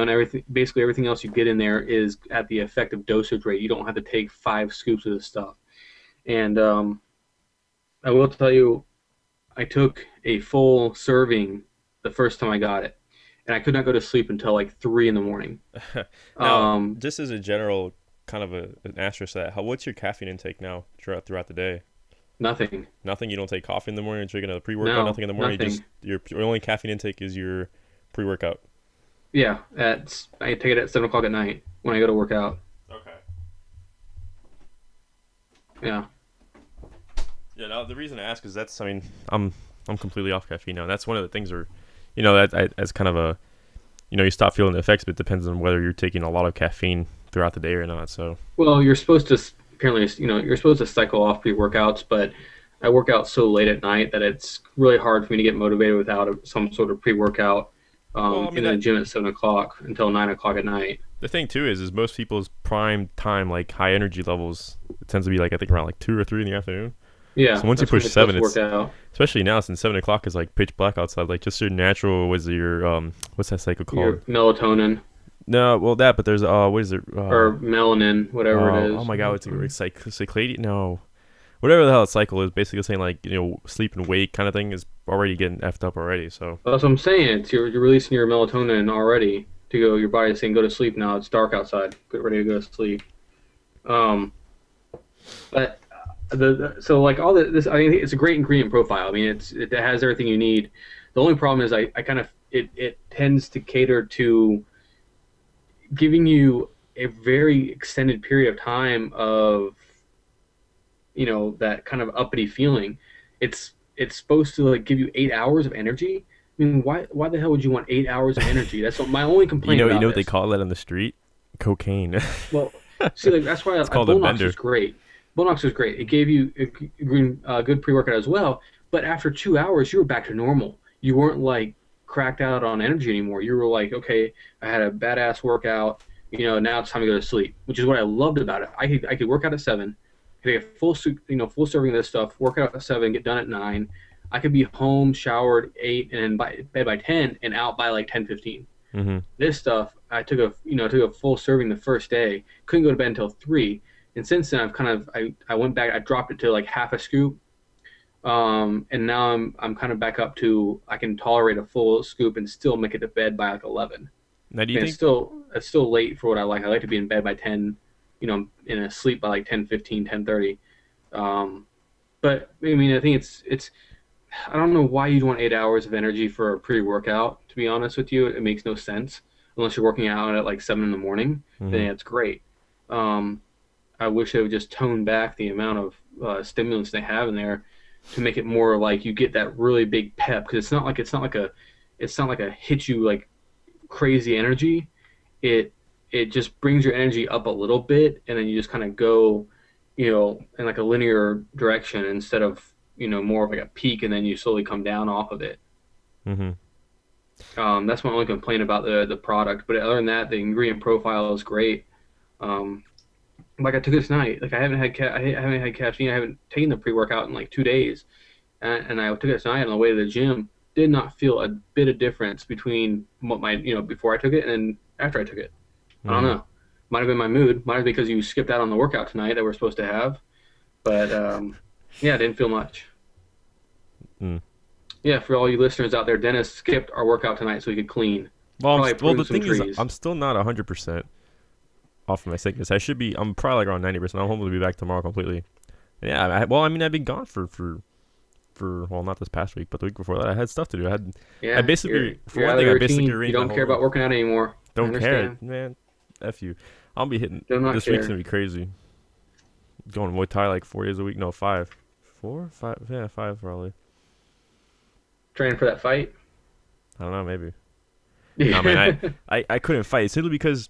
everything. Basically, everything else you get in there is at the effective dosage rate. You don't have to take 5 scoops of this stuff. And I will tell you, I took a full serving the first time I got it, and I could not go to sleep until like 3 in the morning. Now, Um, just as a general kind of an asterisk to that, what's your caffeine intake now throughout the day? Nothing. Nothing. You don't take coffee in the morning. You're drinking a pre-workout. No, Nothing in the morning. You just nothing. your only caffeine intake is your pre-workout. Yeah, I take it at 7 o'clock at night when I go to work out. Okay. Yeah. Yeah. Now the reason I ask is I mean I'm completely off caffeine now. That's one of the things where, as kind of a you stop feeling the effects, but it depends on whether you're taking a lot of caffeine throughout the day or not. So Well, you're supposed to apparently, you're supposed to cycle off pre-workouts, but I work out so late at night that it's really hard for me to get motivated without some sort of pre-workout well, I mean in the that gym at 7 o'clock until 9 o'clock at night. the thing too is most people's prime time like high energy levels it tends to be like I think around like 2 or 3 in the afternoon. Yeah, So once you that's when push you're supposed seven, to work it's out. especially now since 7 o'clock is like pitch black outside. Like just your natural was your what's that cycle Your called? melatonin No, well that, but there's what is it? or melanin, whatever it Oh is. my god, it's like cycladian. No, whatever the hell that cycle is, basically saying like sleep and wake kind of thing is already getting effed up already. So That's what I'm saying. You're releasing your melatonin already to go. Your body's saying, "Go to sleep now. It's dark outside. Get ready to go to sleep." Um, but so like all this, I mean, it's a great ingredient profile. I mean, it has everything you need. The only problem is I kind of it tends to cater to giving you a very extended period of time of that kind of uppity feeling. It's supposed to like give you 8 hours of energy. I mean, why the hell would you want 8 hours of energy? That's what my only complaint you about know what they this. call that on the street? Cocaine. Well, see, like that's why It's called a Bullnox is bender. great. Bullnox is great. It gave you a good pre-workout as well, but after 2 hours, you were back to normal. You weren't like cracked out on energy anymore. You were like, okay, I had a badass workout. Now it's time to go to sleep, which is what I loved about it. I could work out at 7, could get full serving of this stuff, work out at 7, get done at 9. I could be home, showered, 8, and by bed by 10, and out by like 10:15. Mm-hmm. This stuff, I took a full serving the first day. Couldn't go to bed until 3, and since then I went back. I dropped it to like half a scoop, and now I'm kind of back up to I can tolerate a full scoop and still make it to bed by like 11. Now, do you And think? it's still late for what I like. I like to be in bed by 10, in a sleep by like 10:15, 10:30. But I mean, I think it's. I don't know why you'd want 8 hours of energy for a pre-workout. To be honest with you, it makes no sense unless you're working out at like 7 in the morning. Then Mm-hmm. yeah, it's great. Um, I wish they would just tone back the amount of stimulants they have in there to make it more like you get that really big pep because it's not like a hit you like crazy energy. It it just brings your energy up a little bit and then you just kind of go, in like a linear direction instead of more of like a peak and then you slowly come down off of it. Mm-hmm. That's my only complaint about the product. But other than that, the ingredient profile is great. Um, like I took it tonight. Like I haven't had caffeine. I haven't taken the pre workout in like 2 days, and I took it tonight on the way to the gym. Did not feel a bit of difference between what my before I took it and then after I took it. I don't Mm-hmm. know. Might have been my mood. Might have been because you skipped out on the workout tonight that we're supposed to have. But yeah, I didn't feel much. Mm. Yeah, for all you listeners out there, Dennis skipped our workout tonight so he could clean. Well, Probably well, the prune some thing is, trees. I'm still not 100% off of my sickness. I should be. I'm probably like around 90%. I'm hoping to be back tomorrow completely. Yeah. Well, I mean, I've been gone for well, not this past week, but the week before that, I had stuff to do. I Yeah, basically, for you're one out of thing, the I basically routine. You arranged my don't whole care room. about working out anymore. I Don't care, understand. man. F you. I'll be hitting. Do not This week's care. gonna be crazy. Going Muay Thai like 4 days a week. No, five. 4, 5. Yeah, five probably. Training for that fight. I don't know, maybe. Nah, man, Yeah. I couldn't fight simply because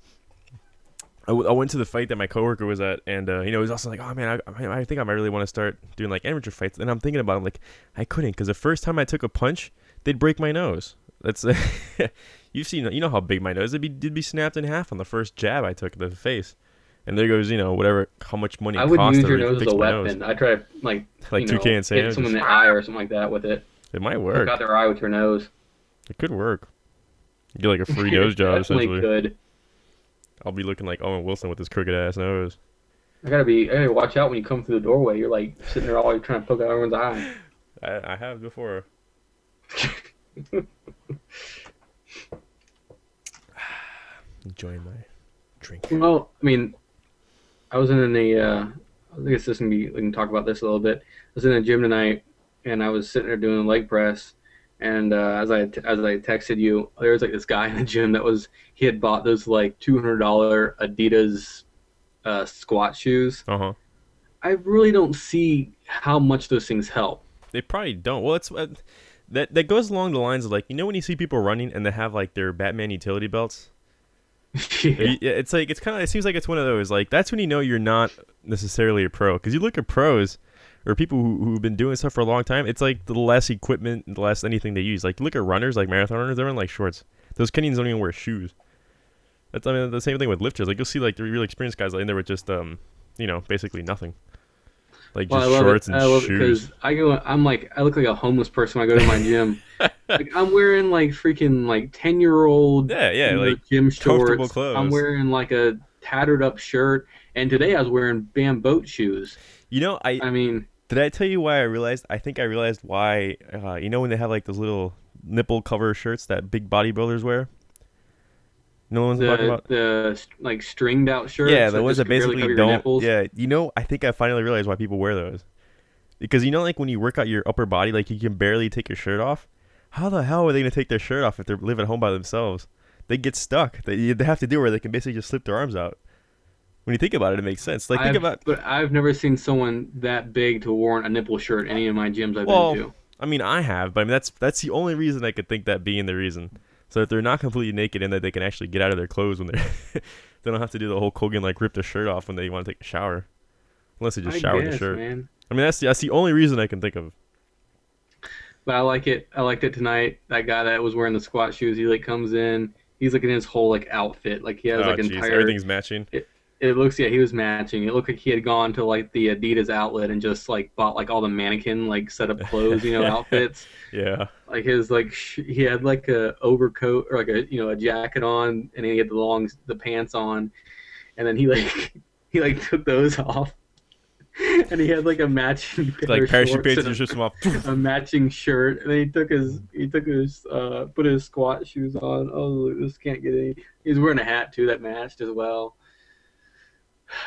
I went to the fight that my coworker was at, and he was also like, "Oh man, I think I might really want to start doing like amateur fights." And I'm thinking about it, I'm like, I couldn't because the first time I took a punch, they'd break my nose. That's you've seen, you know how big my nose did be snapped in half on the first jab I took to the face. And there goes, whatever, how much money I it would cost use to your nose as a fix my nose. weapon. I try to Like 2K hit insane, someone just in the eye or something like that with it. it might Poke out work. their eye with your nose. It could work. Get like a free nose It job definitely essentially. could. I'll be looking like Owen Wilson with his crooked ass nose. I gotta watch out when you come through the doorway. You're like sitting there all trying to poke out everyone's eye. I have before. Enjoying my drink. Well, I mean, I was in the. I guess this can be. We can talk about this a little bit. I was in the gym tonight, and I was sitting there doing leg press. And as I texted you, there was like this guy in the gym that he had bought those like $200 Adidas squat shoes. Uh huh. I really don't see how much those things help. They probably don't. Well, it's that goes along the lines of like when you see people running and they have like their Batman utility belts. Yeah. It's like it's kind of it seems like it's one of those like that's when you know you're not necessarily a pro because you look at pros or people who've been doing stuff for a long time. It's like the less equipment, the less anything they use. Like look at runners, like marathon runners, they're in like shorts. Those Kenyans don't even wear shoes. That's I mean the same thing with lifters. Like you'll see like the really experienced guys like in there with just basically nothing, like Well, I just love it. shorts and I love it shoes. because I look like a homeless person when I go to my gym. Like I'm wearing like freaking like 10-year-old Yeah, yeah, like gym comfortable shorts. I'm clothes. wearing like a tattered up shirt, and today I was wearing boat shoes. I I mean, did I tell you why I realized? I think I realized why. When they have like those little nipple cover shirts that big bodybuilders wear. No one's talking the about. the like stringed out Yeah, shirts the that ones just that could barely basically cover your don't. nipples. Yeah, I think I finally realized why people wear those. Because like when you work out your upper body, like you can barely take your shirt off. How the hell are they gonna take their shirt off if they're living at home by themselves? They get stuck. They have to do where they can basically just slip their arms out. When you think about it, it makes sense. Like think about. I've never seen someone that big to worn a nipple shirt in any of my gyms I've been Well, to. I mean, I have, but I mean that's the only reason I could think that being the reason. So that they're not completely naked and that they can actually get out of their clothes when they're they don't have to do the whole Kogan like rip the shirt off when they want to take a shower, unless they just I shower the guess, shirt. man. I mean, that's the only reason I can think of. But I like it. I liked it tonight. That guy that was wearing the squat shoes, he like comes in. He's like in his whole like outfit. Like he has Oh, like jeez, entire. everything's matching. It looks, yeah, he was matching. It looked like he had gone to like the Adidas outlet and just like bought like all the mannequin like set up clothes, outfits. Yeah. Like his like he had like a overcoat or like a jacket on, and he had the pants on, and then he like he like took those off, and he had like a matching pair Like of parachute shorts pants and and just them off. a matching shirt, and then he took his put his squat shoes on. Oh, this can't get any. He's wearing a hat too that matched as well.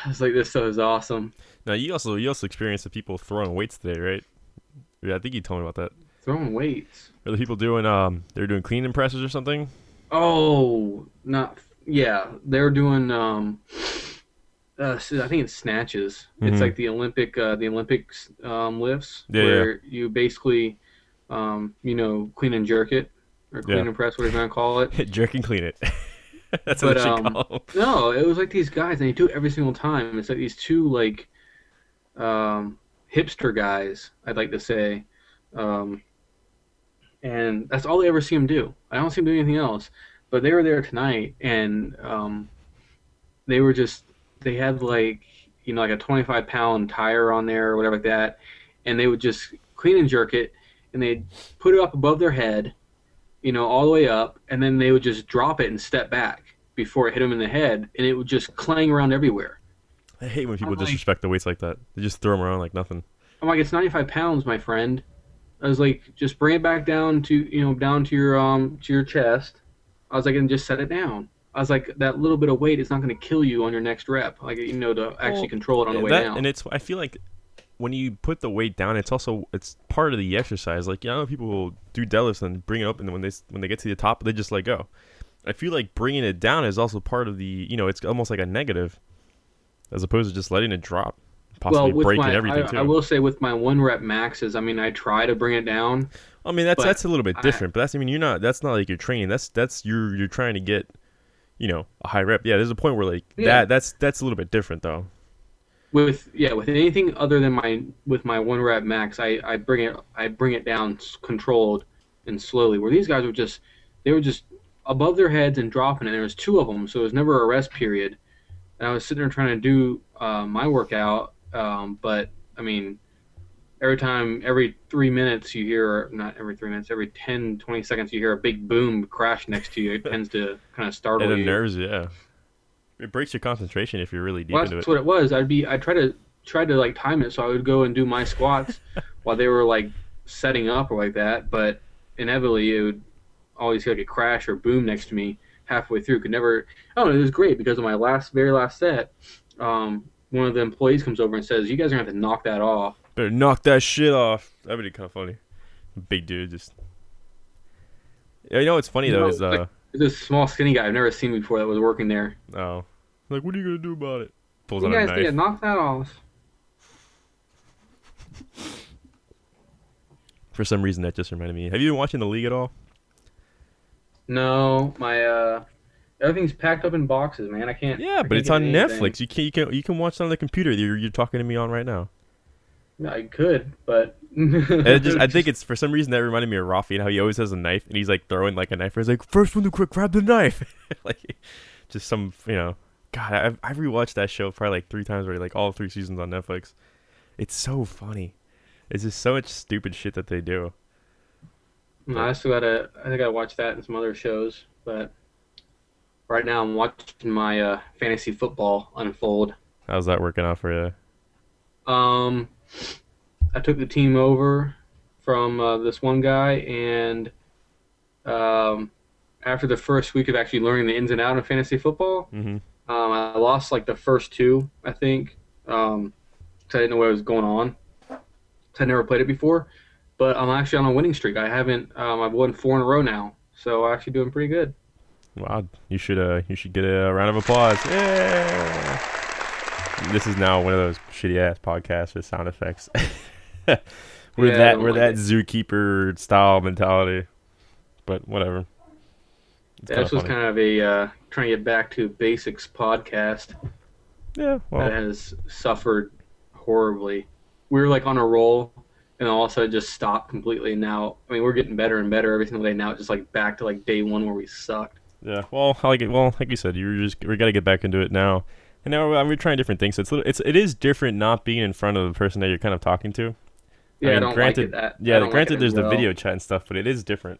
I was like, this stuff is awesome. Now you also experienced the people throwing weights today, right? Yeah, I think you told me about that. Throwing weights. Are the people doing they're doing clean presses or something? Oh, not yeah. They're doing I think it's snatches. It's Mm-hmm. like the Olympics lifts Yeah, yeah, where you basically clean and jerk it or yeah. clean and press, whatever you want to call it. Jerk and clean it. That's what But they should call 'em. no, it was like these guys, and they do it every single time. It's like these two like hipster guys, I'd like to say, um, and that's all they ever see him do. I don't see him do anything else. But they were there tonight, and they were just they had like like a 25-pound tire on there or whatever like that, and they would just clean and jerk it, and they'd put it up above their head, all the way up, and then they would just drop it and step back before it hit them in the head, and it would just clang around everywhere. I hate when people I'm like, disrespect the weights like that. They just throw them around like nothing. it's 95 pounds, my friend. I was like, just bring it back down to down to your chest. I was like, and just set it down. I was like, that little bit of weight is not going to kill you on your next rep. Like, to actually Well, control it on the way that down. and it's I feel like when you put the weight down, it's part of the exercise. Like, I know people will do deadlifts and bring it up, and when they get to the top, they just let go. I feel like bringing it down is also part of the it's almost like a negative as opposed to just letting it drop, Well, possibly with breaking my, everything I too. will say with my one rep maxes, I try to bring it down, I mean, that's but a little bit I, different, but you're not that's not like you're training. That's you're trying to get a high rep. Yeah, there's a point where like yeah, that's a little bit different though. with anything other than my one rep max, I bring it down controlled and slowly. Where these guys they were just above their heads and dropping it. There was two of them, so it was never a rest period. And I was sitting there trying to do my workout, but I mean, every 3 minutes you hear, not every 3 minutes, every 10, 20 seconds you hear a big boom crash next to you. It tends to kind of It startle you. unnerves you. Yeah, it breaks your concentration if you're really deep Well, into that's it. what it was. I try to like time it so I would go and do my squats while they were like setting up or like that, but inevitably it would always hear like a crash or boom next to me halfway through. Could never. Oh, it was great because of my very last set. One of the employees comes over and says, "You guys are gonna have to knock that off." Better knock that shit off. That would be kind of funny. Big dude, just. Yeah, what's funny though is Like this small skinny guy I've never seen before that was working there. oh, like what are you gonna do about it? Pulls You out a guys need to knife. knock that off. For some reason, that just reminded me. Have you been watching the league at all? No, my everything's packed up in boxes, man. Yeah, I but can't it's get to on anything. Netflix. You can watch it on the computer. You're talking to me on right now. I could, but And I think just it's for some reason that reminded me of Rafi and how he always has a knife and he's like throwing like a knife. He's like first one to quick grab the knife, like just some God, I've rewatched that show probably like 3 times already, like all 3 seasons on Netflix. It's so funny. It's just so much stupid shit that they do. But I think I watch that and some other shows, but right now I'm watching my fantasy football unfold. how's that working out for you? Um, I took the team over from this one guy, and um, after the first week of actually learning the ins and outs of fantasy football, Mm-hmm. I lost like the first two, I think, because I didn't know what was going on. 'Cause I never played it before, but I'm actually on a winning streak. I haven't. I've won four in a row now, so I'm actually doing pretty good. Wow, you should get a round of applause. Yeah. This is now one of those shitty ass podcasts with sound effects. we're Yeah, I that don't we're like that it. zookeeper style mentality, but whatever. It's Yeah, kind of this was funny. kind of a trying to get back to basics podcast Yeah, that well, has suffered horribly. We were like on a roll, and all of a sudden just stopped completely. Now, we're getting better and better every single day. Now it's just like back to like day one where we sucked. yeah, well, I like it. Well, like you said, we got to get back into it now. And now we're trying different things. So it is different not being in front of the person that you're kind of talking to. I Yeah, I mean, don't like it. granted, That I yeah, don't like it granted, as there's the well. video chat and stuff, but it is different.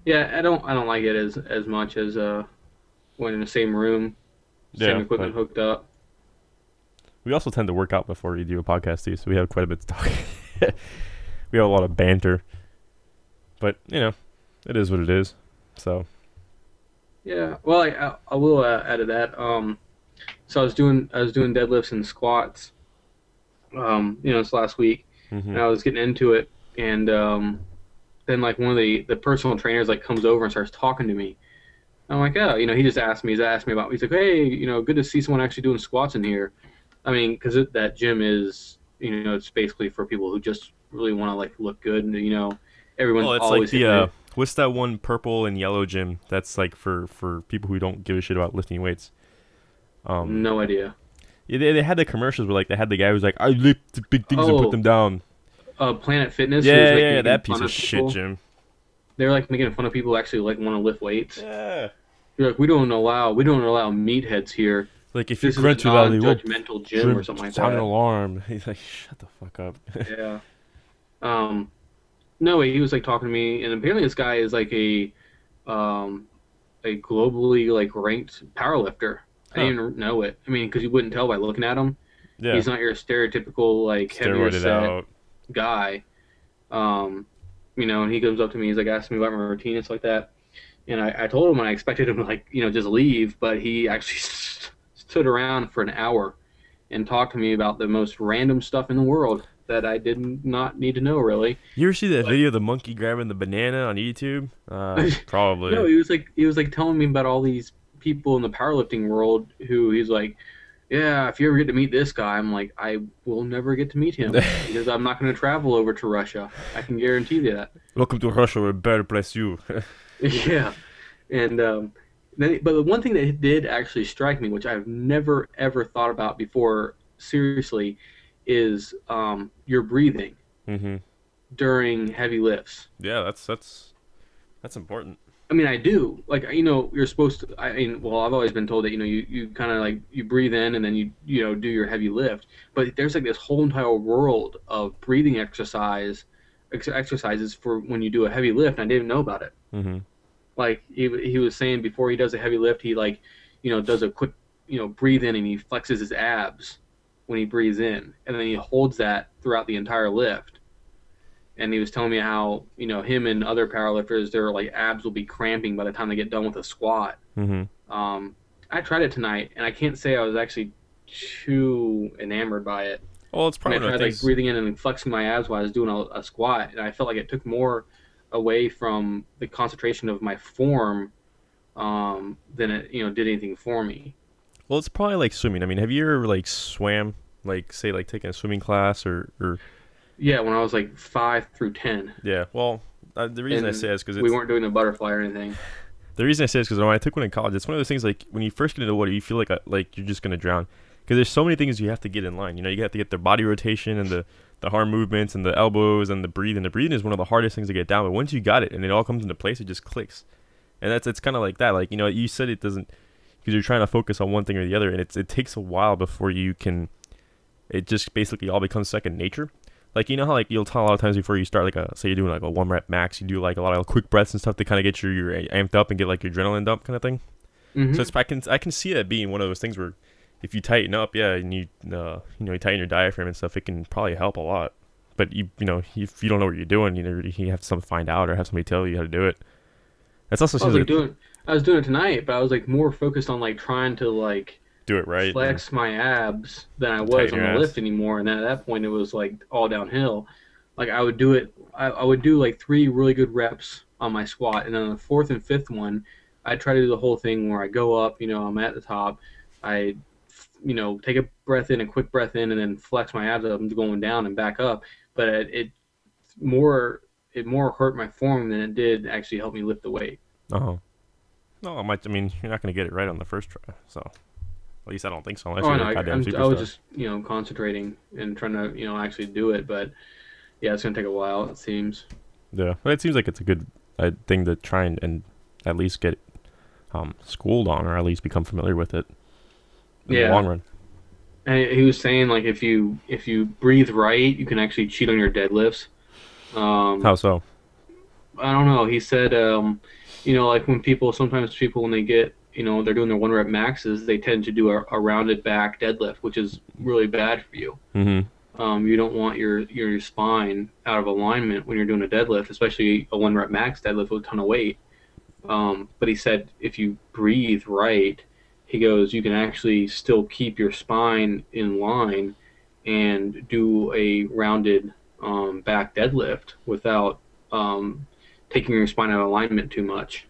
Yeah, I don't like it as much as when in the same room, same Yeah, equipment but hooked up. we also tend to work out before we do a podcast too, so we have quite a bit to talk. We have a lot of banter, but it is what it is. So Yeah, well, I will add to that. So I was doing deadlifts and squats, this last week, Mm-hmm. and I was getting into it, and then like one of the personal trainers like comes over and starts talking to me. I'm like, oh, he just asked me about. He's like, hey, good to see someone actually doing squats in here. I mean, because that gym is, it's basically for people who just really want to like look good, and everyone's Oh, it's like always the hitting it. what's that one purple and yellow gym that's like for people who don't give a shit about lifting weights. Um, No idea. yeah, they had the commercials where like they had the guy who's like, I lift the big things and put them Oh, down. Planet Fitness, who was Yeah, like yeah, making that piece fun of of shit, people. Jim. They're like making fun of people who actually like want to lift weights. Yeah. They're like, we don't allow meatheads here. Like if you This is a grunt too loudly, we'll non-judgmental gym or something like sound an that. alarm. He's like, shut the fuck up. Yeah. Um. No, he was like talking to me, and apparently this guy is like um a globally like ranked powerlifter. I Huh? didn't even know it. I mean, because you wouldn't tell by looking at him. Yeah. He's not your stereotypical like heavier Steroided set out. guy. Um, and he comes up to me. He's like asking me about my routine and stuff like that. And I told him, and I expected him to like just leave, but he actually stood around for an hour and talked to me about the most random stuff in the world that I did not need to know really. You ever see that But video of the monkey grabbing the banana on YouTube? no, Probably. he was like telling me about all these people in the powerlifting world who he's like, yeah, if you ever get to meet this guy, I'm like, I will never get to meet him because I'm not going to travel over to Russia. I can guarantee you that. Welcome to Russia, we better bless you. Yeah, and but the one thing that did actually strike me, which I've never ever thought about before, seriously, is your breathing hmm during heavy lifts. Yeah, that's important. I mean, I do. Like, you're supposed to. I mean, well, I've always been told that you kind of like you breathe in and then you do your heavy lift. But there's like this whole entire world of breathing exercises for when you do a heavy lift. And I didn't know about it. hmm Like he was saying before he does a heavy lift, he like does a quick breathe in and he flexes his abs when he breathes in, and then he holds that throughout the entire lift. And he was telling me how him and other powerlifters, their like abs will be cramping by the time they get done with a squat. hmm Um, I tried it tonight, and I can't say I was actually too enamored by it. Well, it's I mean, probably I one of the tried like things. breathing in and flexing my abs while I was doing a squat, and I felt like it took more away from the concentration of my form than it did anything for me. Well, it's probably like swimming. I mean, have you ever like swam, like say like taking a swimming class or Yeah, when I was like 5 through 10, yeah. Well, the reason I say and is because we it's weren't doing the butterfly or anything. the reason I say is because when I took one in college, it's one of those things like when you first get into the water, you feel like you're just gonna drown because there's so many things you have to get in line. You know, you have to get the body rotation and the arm movements and the elbows and the breathing. The breathing is one of the hardest things to get down, but once you got it and it all comes into place, it just clicks. And that's it's kind of like that. Like you said it doesn't because you're trying to focus on one thing or the other, and it takes a while before you can. It just basically all becomes second nature. Like how like you'll tell a lot of times before you start like say you're doing like a 1 rep max, you do like a lot of quick breaths and stuff to kind of get your amped up and get like your adrenaline dump kind of thing. So Hmm. I can see that being one of those things where if you tighten up, yeah, and you tighten your diaphragm and stuff, it can probably help a lot. But if you don't know what you're doing, you have to find out or have somebody tell you how to do it. That's also I was seems like like doing, I was doing it tonight, but I was like more focused on like trying to like do it right and flex my abs than I was tighten on your the ass. lift anymore. And then at that point, it was like all downhill. Like I would do it, I would do like three really good reps on my squat, and then on the fourth and fifth one, I try to do the whole thing where I go up, I'm at the top, I, take a breath in, a quick breath in, and then flex my abs up and going down and back up. But more it more hurt my form than it did actually help me lift the weight. Oh no, I mean you're not gonna get it right on the first try. So at least I don't think so unless Oh you're no, a goddamn I was superstar. just concentrating and trying to actually do it, but yeah, it's gonna take a while. It seems. Yeah, but it seems like it's a good thing to try and at least get schooled on or at least become familiar with it in the Yeah, long run. and he was saying like if you breathe right, you can actually cheat on your deadlifts. How Um, so? I don't know. He said, like when sometimes people when they get they're doing their 1 rep maxes, they tend to do a rounded back deadlift, which is really bad for you. Mm-hmm. You don't want your spine out of alignment when you're doing a deadlift, especially a 1 rep max deadlift with a ton of weight. But he said if you breathe right, he goes, you can actually still keep your spine in line and do a rounded back deadlift without um, taking your spine out of alignment too much.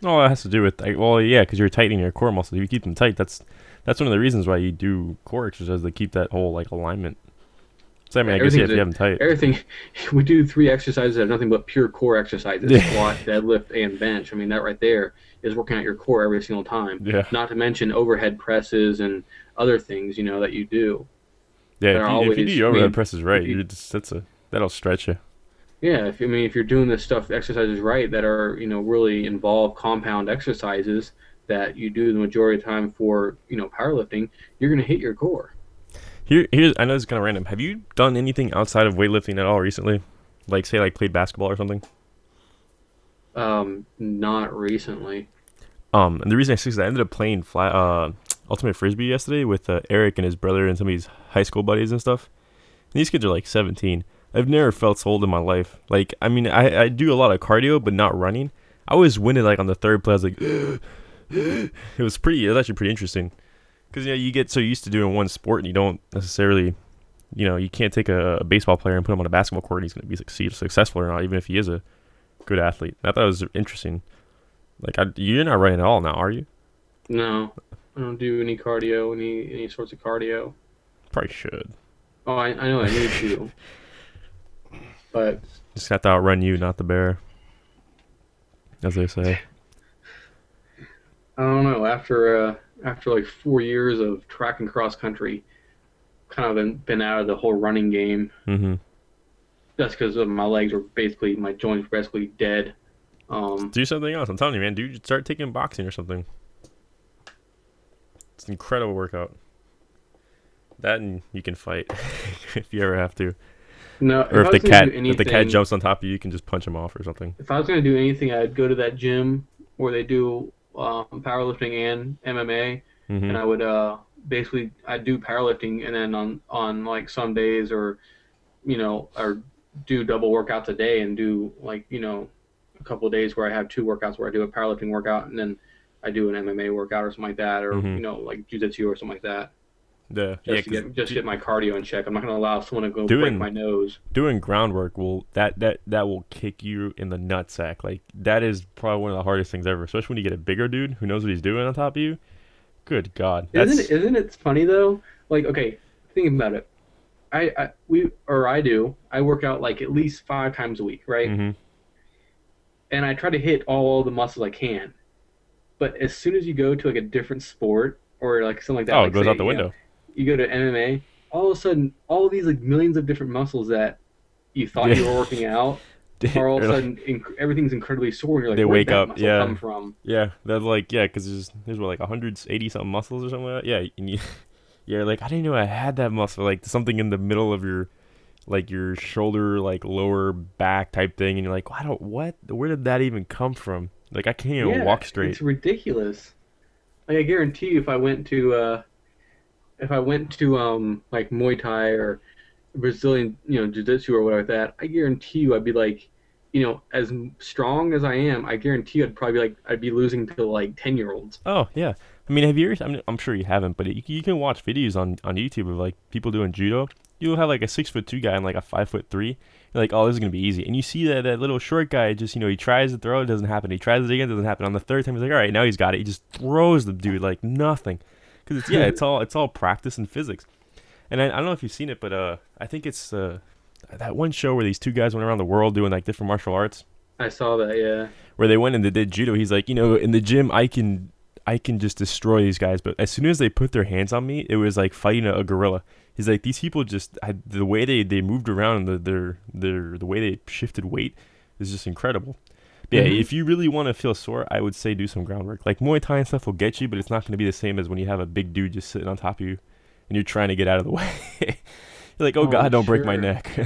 No, it has to do with like, well, yeah, because you're tightening your core muscles. If you keep them tight, that's one of the reasons why you do core exercises to keep that whole like alignment. So I mean, I guess yeah, Everything's if you a, have them tight, everything. We do three exercises that are nothing but pure core exercises: yeah, squat, deadlift, and bench. I mean, that right there is working out your core every single time. yeah, Not to mention overhead presses and other things, that you do yeah. that are If you do always. your I overhead mean, presses if right, you you're just that'll stretch you. yeah, if you're doing this stuff exercises right that are really involve compound exercises that you do the majority of the time for powerlifting, you're gonna hit your core. Here's I know it's kind of random. Have you done anything outside of weightlifting at all recently? Like say like played basketball or something? Not recently. And the reason I say is I ended up playing ultimate frisbee yesterday with Eric and his brother and some of his high school buddies and stuff. And these kids are like 17. I've never felt so old in my life. Like I mean, I do a lot of cardio, but not running. I was winning like on the third play. I was like, it was actually pretty interesting because you get so used to doing one sport and you don't necessarily, you can't take a baseball player and put him on a basketball court and he's going to be successful or not, even if he is a good athlete. I thought it was interesting. Like you're not running at all now, are you? No, I don't do any cardio, any sorts of cardio. Probably should. Oh, I know I need to, but Just have to outrun you, not the bear, as they say. I don't know. After like 4 years of track and cross country, kind of been out of the whole running game. Mm-hmm. That's because my joints were basically dead. Um, Do something else. I'm telling you, man. Dude, start taking boxing or something. It's an incredible workout. That and you can fight if you ever have to. no, Or if I was going to do if the cat anything, jumps on top of you, you can just punch him off or something. if I was going to do anything, I'd go to that gym where they do powerlifting and MMA, Mm-hmm. and I would basically I'd do powerlifting, and then on like some days or do double workouts a day and do like a couple of days where I have two workouts where I do a powerlifting workout and then I do an MMA workout or something like that, or Mm-hmm. like jujitsu or something like that, Yeah, just to because get my cardio in check. I'm not gonna allow someone to go break doing my nose. doing groundwork will that will kick you in the nutsack. Like that is probably one of the hardest things ever, especially when you get a bigger dude who knows what he's doing on top of you. Good God, that's Isn't it funny though? Like, okay, think about it. I work out like at least 5 times a week, right? mm-hmm. And I try to hit all the muscles I can. But as soon as you go to like a different sport or like something like that, Oh, it like goes say, out the window. you go to MMA, all of a sudden, all of these like millions of different muscles that you thought Yeah, you were working out are all of Or, a like, sudden everything's incredibly sore, and you're they like, where did wake that up. muscle Yeah, come from? yeah. That's like yeah, because there's what like 180 something muscles or something like that. Yeah, and you, yeah, like I didn't know I had that muscle. Like something in the middle of your like your shoulder, like lower back type thing, and you're like, I don't what? Where did that even come from? Like I can't even Yeah, walk straight. it's ridiculous. Like I guarantee you, if I went to like Muay Thai or Brazilian Jiu-Jitsu or whatever like that, I guarantee you I'd be like, as strong as I am, I guarantee you I'd be losing to like 10-year-olds. Oh yeah, I mean, have you ever? I'm sure you haven't, but you can watch videos on YouTube of like people doing judo. You'll have like a 6'2" guy and like a 5'3". You're like, oh, this is gonna be easy. And you see that little short guy just he tries to throw, it doesn't happen. He tries it again, it doesn't happen. On the third time, he's like, all right, now he's got it. He just throws the dude like nothing, because it's all practice and physics. And I don't know if you've seen it, but I think it's that one show where these two guys went around the world doing like different martial arts, I saw that, yeah. where they went and they did judo. He's like, in the gym, I can just destroy these guys, but as soon as they put their hands on me, it was like fighting a gorilla. He's like, these people the way they moved around, and the way they shifted weight is just incredible. But yeah, Hmm. if you really want to feel sore, I would say do some groundwork. Like Muay Thai and stuff will get you, but it's not going to be the same as when you have a big dude just sitting on top of you and you're trying to get out of the way. You're like, oh Oh, God, I'm don't break my sure. neck.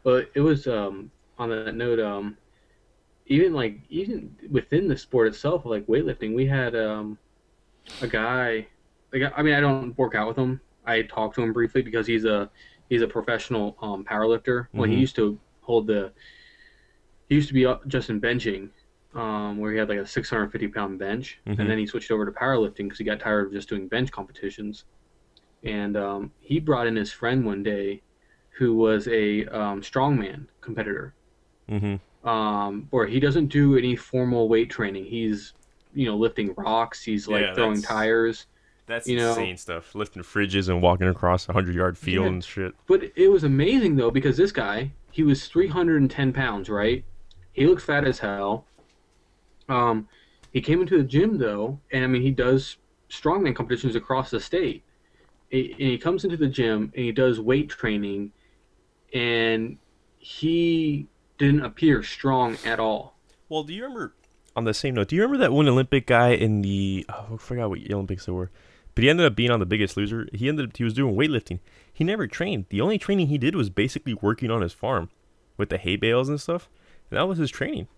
But it was on that note, even within the sport itself, like weightlifting, we had a guy. Like, I mean, I don't work out with him. I talked to him briefly because he's a professional powerlifter. Well, hmm he used to be just in benching, where he had like a 650-pound bench, and Mhm. then he switched over to powerlifting because he got tired of just doing bench competitions. And he brought in his friend one day, who was a strongman competitor, Mhm. where he doesn't do any formal weight training. He's, lifting rocks. He's like Yeah, throwing tires. that's You know, insane stuff. Lifting fridges and walking across a 100-yard field yeah. and shit. But it was amazing though because this guy, he was 310 pounds, right? He looked fat as hell. Um, he came into the gym though, and I mean, he does strongman competitions across the state. And he comes into the gym and he does weight training, and he didn't appear strong at all. Well, do you remember? On the same note, do you remember that one Olympic guy in the? Oh, I forgot what Olympics they were, but he ended up being on The Biggest Loser. He was doing weightlifting. He never trained. The only training he did was basically working on his farm, with the hay bales and stuff. And that was his training.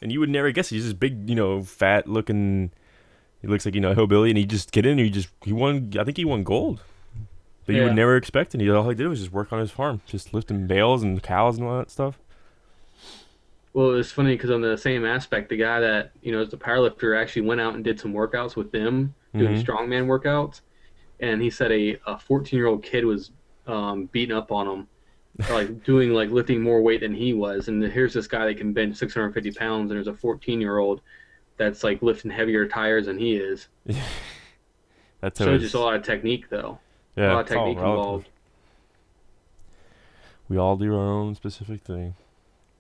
And you would never guess he's this big, fat looking. He looks like a hillbilly, and he just get in. And he won. I think he won gold. But you would Yeah. never expect it. All he did was just work on his farm, just lifting bales and cows and all that stuff. Well, it's funny because on the same aspect, the guy that is the powerlifter actually went out and did some workouts with them, doing Mm-hmm. strongman workouts, and he said a 14-year-old kid was beating up on him, like doing like lifting more weight than he was, and here's this guy that can bench 650 pounds, and there's a 14-year-old that's like lifting heavier tires than he is. That's So it's always just a lot of technique, though. A yeah. lot of It's all technique relative. involved. We all do our own specific thing.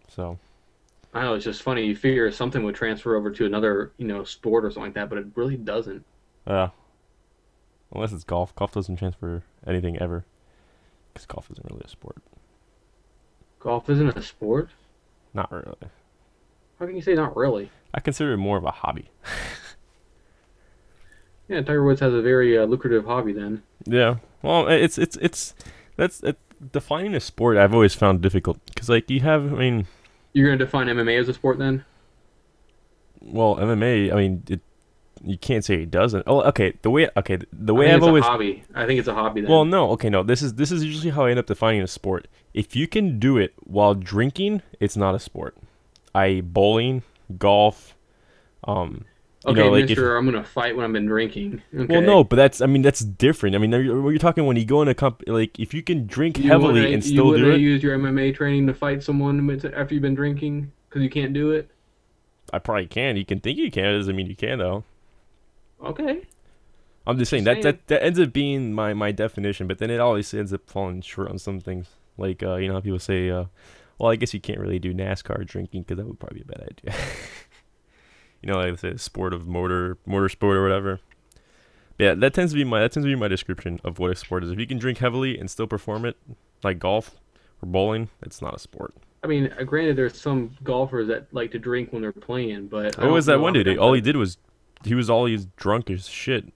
So I know it's just funny. You figure something would transfer over to another, sport or something like that, but it really doesn't. yeah, unless it's golf. Golf doesn't transfer anything ever because golf isn't really a sport. Golf isn't a sport. Not really. How can you say not really? I consider it more of a hobby. Yeah, Tiger Woods has a very lucrative hobby then. Yeah. Well, it's that's defining a sport. I've always found difficult because like you have. I mean, You're going to define MMA as a sport then? well, MMA. I mean, you can't say it doesn't. Oh, okay. The I way think I've it's a always. hobby. I think it's a hobby Well, then. no. Okay, no. This is usually how I end up defining a sport. If you can do it while drinking, it's not a sport. Bowling, golf. Um, Okay, like if mister, I'm going to fight when I've been drinking. well, Okay. no, but that's different. I mean, you're talking when you go in a like if you can drink You wouldn't heavily and you still wouldn't do have it. used your MMA training to fight someone after you've been drinking because you can't do it? I probably can. You can think you can. It doesn't mean you can though. Okay. I'm just saying Just that saying. that ends up being my definition, but then it always ends up falling short on some things. Like how people say, well, I guess you can't really do NASCAR drinking because that would probably be a bad idea. Like the sport of motorsport or whatever. But yeah, that tends to be my description of what a sport is. If you can drink heavily and still perform it, like golf or bowling, it's not a sport. I mean, granted, there's some golfers that like to drink when they're playing, but I What was don't that know one how many dude? times All he did was he's drunk as shit.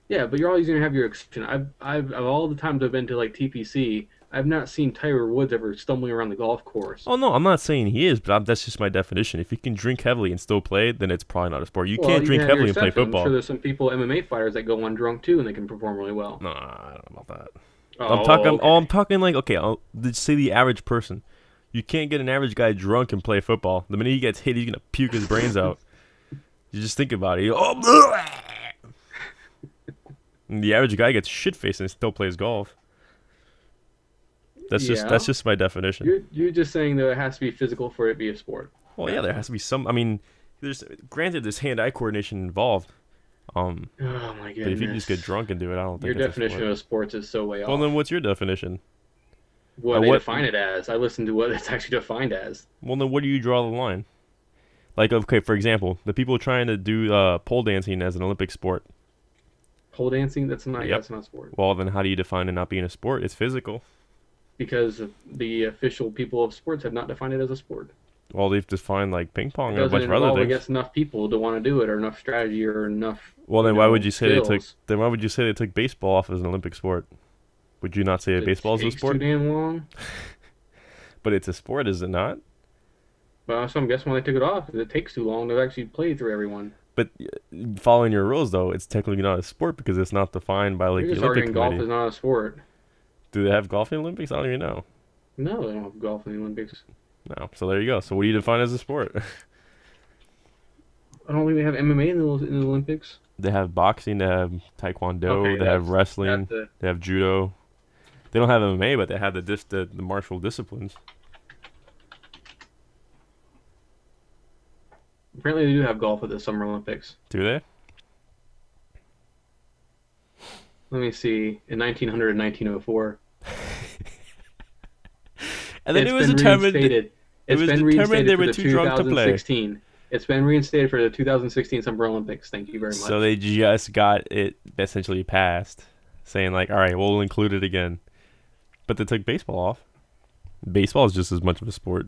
Yeah, but you're always gonna have your exception. I've of all the times I've been to like TPC, I've not seen Tiger Woods ever stumbling around the golf course. Oh no, I'm not saying he is, but that's just my definition. If you can drink heavily and still play, then it's probably not a sport. You Well, can't you can drink have your heavily and play exceptions. I'm sure football. there's some people MMA fighters that go on drunk too, and they can perform really well. No, I don't know about that. I'm Oh, talking. Oh, I'm okay. talking like okay. Let's say the average person. You can't get an average guy drunk and play football. The minute he gets hit, he's gonna puke his brains out. You just think about it. And the average guy gets shit faced and still plays golf. That's Yeah, just my definition. you're just saying that it has to be physical for it to be a sport. Well, yeah, there Gotcha. has to be some. I mean, there's hand-eye coordination involved. Um, Oh my but if you can just get goodness. drunk and do it, I don't Your think it's a definition sport. of sports is so way Well, then off. what's your definition? What they What? define it as. I listened to what it's actually defined as. Well, then what do you draw the line? Like, okay, for example, the people trying to do pole dancing as an Olympic sport. Pole dancing, that's not, yeah, Yep. that's not a sport. Well, then how do you define it not being a sport? It's physical. Because the official people of sports have not defined it as a sport. Well, they've defined like ping It pong and a doesn't bunch of other involve, I things. guess, enough people to want to do it, or enough strategy, or enough, Well, then why would you say they took? skills. Then why would you say they took baseball off as an Olympic sport? Would you not say that It baseball is a takes too sport? damn long. But it's a sport, is it not? But so I'm guessing why they took it off, because it takes too long to actually play through everyone. But following your rules, though, it's technically not a sport because it's not defined by like You're the just Olympic arguing golf Committee. is not a sport. Do they have golf in the Olympics? I don't even know. No, they don't have golf in the Olympics. No. So there you go. So what do you define as a sport? I don't think they have MMA in the Olympics. They have boxing, they have taekwondo, Okay, they have that's wrestling, the. they have judo. They don't have MMA, but they have the martial disciplines. Apparently, they do have golf at the Summer Olympics. Do they? Let me see. In 1900 and 1904, And then it it's was been determined reinstated. it It's was been determined they reinstated for were the too drunk to play. 2016. It's been reinstated for the 2016 Summer Olympics. Thank you very So much. they just got it essentially passed, saying like, all right, we'll include it again. But they took baseball off. Baseball is just as much of a sport.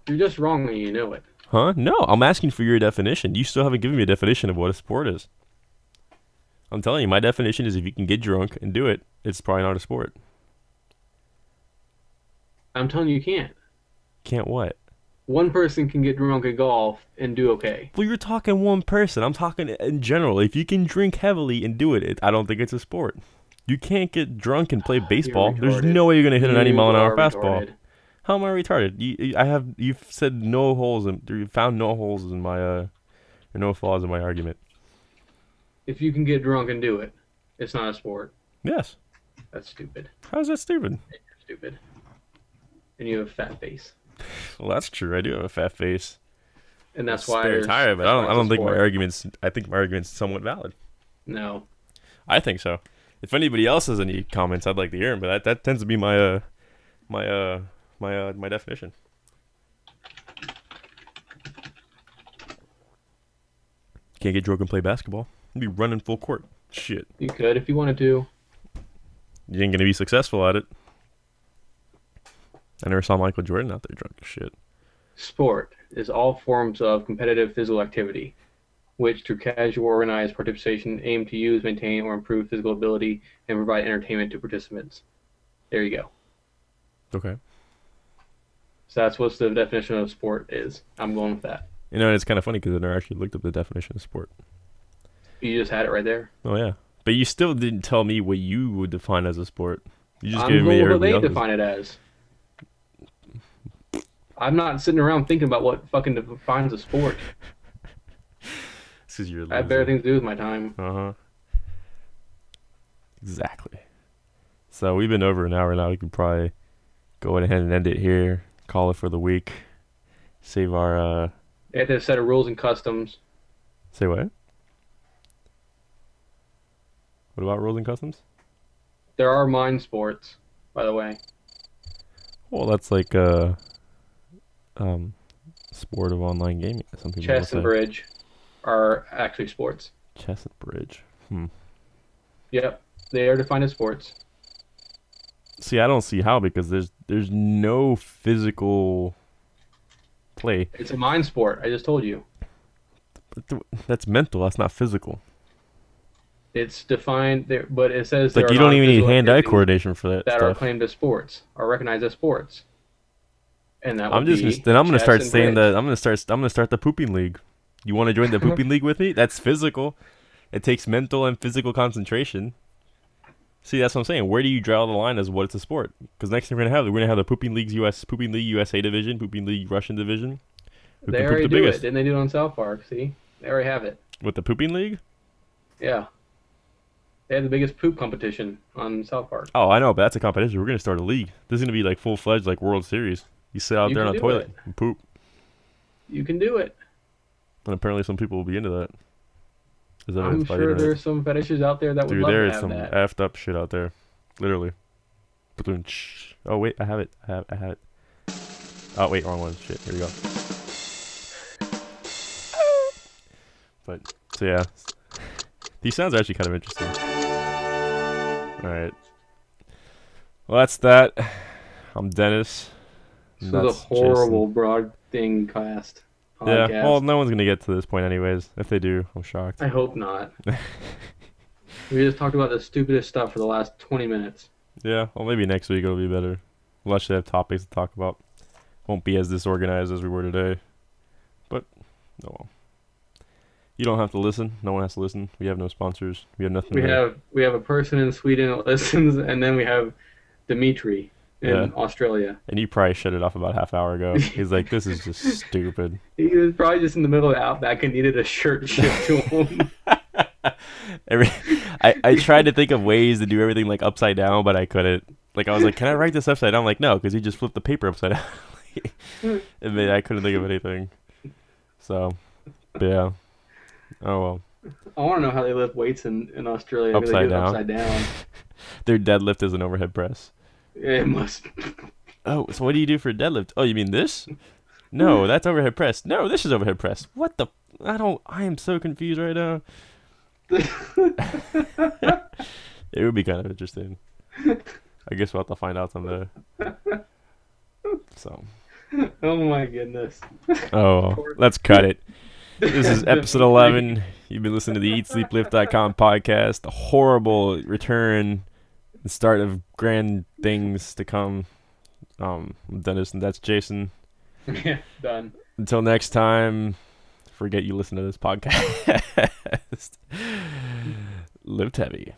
You're just wrong and you know it. Huh? No, I'm asking for your definition. You still haven't given me a definition of what a sport is. I'm telling you, my definition is if you can get drunk and do it, it's probably not a sport. I'm telling you, you can't. Can't what? One person can get drunk at golf and do okay. Well, you're talking one person. I'm talking in general. If you can drink heavily and do it, I don't think it's a sport. You can't get drunk and play You're baseball. There's retarded. no way you're gonna hit an 90 You mile an hour are fastball. retarded. How am I retarded? You've said no holes and you found no holes in my or no flaws in my argument. If you can get drunk and do it, it's not a sport. Yes. That's stupid. How's that stupid? You're stupid. And you have a fat face. Well, that's true. I do have a fat face. And that's A why spare there's tire, but that's why I it's a don't think my sport. arguments. I think my argument's somewhat valid. No. I think so. If anybody else has any comments, I'd like to hear them. But that tends to be my definition. Can't get drunk and play basketball. You'd be running full court. Shit. You could if you wanted to. You ain't gonna be successful at it. I never saw Michael Jordan out there drunk as shit. Sport is all forms of competitive physical activity, which through casual organized participation aim to use, maintain, or improve physical ability and provide entertainment to participants. There you go. Okay. So that's what the definition of sport is. I'm going with that. You know, it's kind of funny because I never actually looked up the definition of sport. You just had it right there. Oh yeah, but you still didn't tell me what you would define as a sport. You just I'm gave me going with what everybody they else's. define it as. I'm not sitting around thinking about what fucking defines a sport. This is your I have better things to do with my time. Uh-huh. Exactly. So we've been over an hour now. We could probably go ahead and end it here. Call it for the week. Save our They have to have a set of rules and customs. say what? What about rules and customs? There are mind sports, by the way. Well, that's like sport of online gaming. Some people will Chess say. and bridge are actually sports. Chess and bridge. Yep, they are defined as sports. See, I don't see how because there's no physical play. It's a mind sport. I just told you. But that's mental. That's not physical. It's defined there, but it says It's like there you are don't even need non-physical hand-eye activities coordination for that that are stuff. claimed as sports, are recognized as sports, and that I'm would just be gonna, then I'm gonna chess start and saying bridge. that I'm gonna start the pooping league. You want to join the pooping league with me? That's physical. It takes mental and physical concentration. See, that's what I'm saying. Where do you draw the line as what it's a sport? Because next thing we're gonna have the pooping leagues pooping league USA division, pooping league Russian division. Who They can poop already the do it. biggest? Didn't they do it on South Park? See, they already have it. With the pooping league? Yeah, they have the biggest poop competition on South Park. Oh, I know, but that's a competition. We're gonna start a league. This is gonna be like full fledged, like World Series. You sit out You there can on a do toilet it. and poop, You can do it. and apparently some people will be into that. As I'm evidenced by the sure internet. there's some fetishes out there that would Dude, love there to is have some that. effed up shit out there. Literally. Ba-doom-tsh. Oh, wait, I have it. I have it. Oh, wait, wrong one. Shit, here we go. But, so yeah. These sounds are actually kind of interesting. Alright. Well, that's that. I'm Dennis. This and was a that's horrible broad thing cast. Jason. Yeah, Podcast. well, no one's going to get to this point anyways. If they do, I'm shocked. I hope not. We just talked about the stupidest stuff for the last 20 minutes. Yeah, well, maybe next week it'll be better. We'll actually have topics to talk about. Won't be as disorganized as we were today. But, oh well. You don't have to listen. No one has to listen. We have no sponsors. We have nothing. We have a person in Sweden that listens, and then we have Dimitri. Yeah. in Australia. And he probably shut it off about half hour ago. He's like, this is just stupid. He was probably just in the middle of Outback and needed a shirt shipped to him. Every, I tried to think of ways to do everything like upside down, but I couldn't. Like I was like, can I write this upside down? I'm like, no, because you just flipped the paper upside down. I couldn't think of anything. So, but yeah. Oh well. I want to know how they lift weights in Australia. Maybe they Upside do it down. upside down. Their deadlift is an overhead press. It must. Oh, so what do you do for a deadlift? Oh, you mean this? No, that's overhead press. No, this is overhead press. What the? I am so confused right now. It would be kind of interesting. I guess we'll have to find out someday. So. Oh my goodness. Oh, well, let's cut it. This is episode 11. You've been listening to the EatSleepLift.com podcast. A horrible return, the start of grand things to come. I'm Dennis, and that's Jason. Yeah, done. Until next time, forget you listen to this podcast. Lift heavy.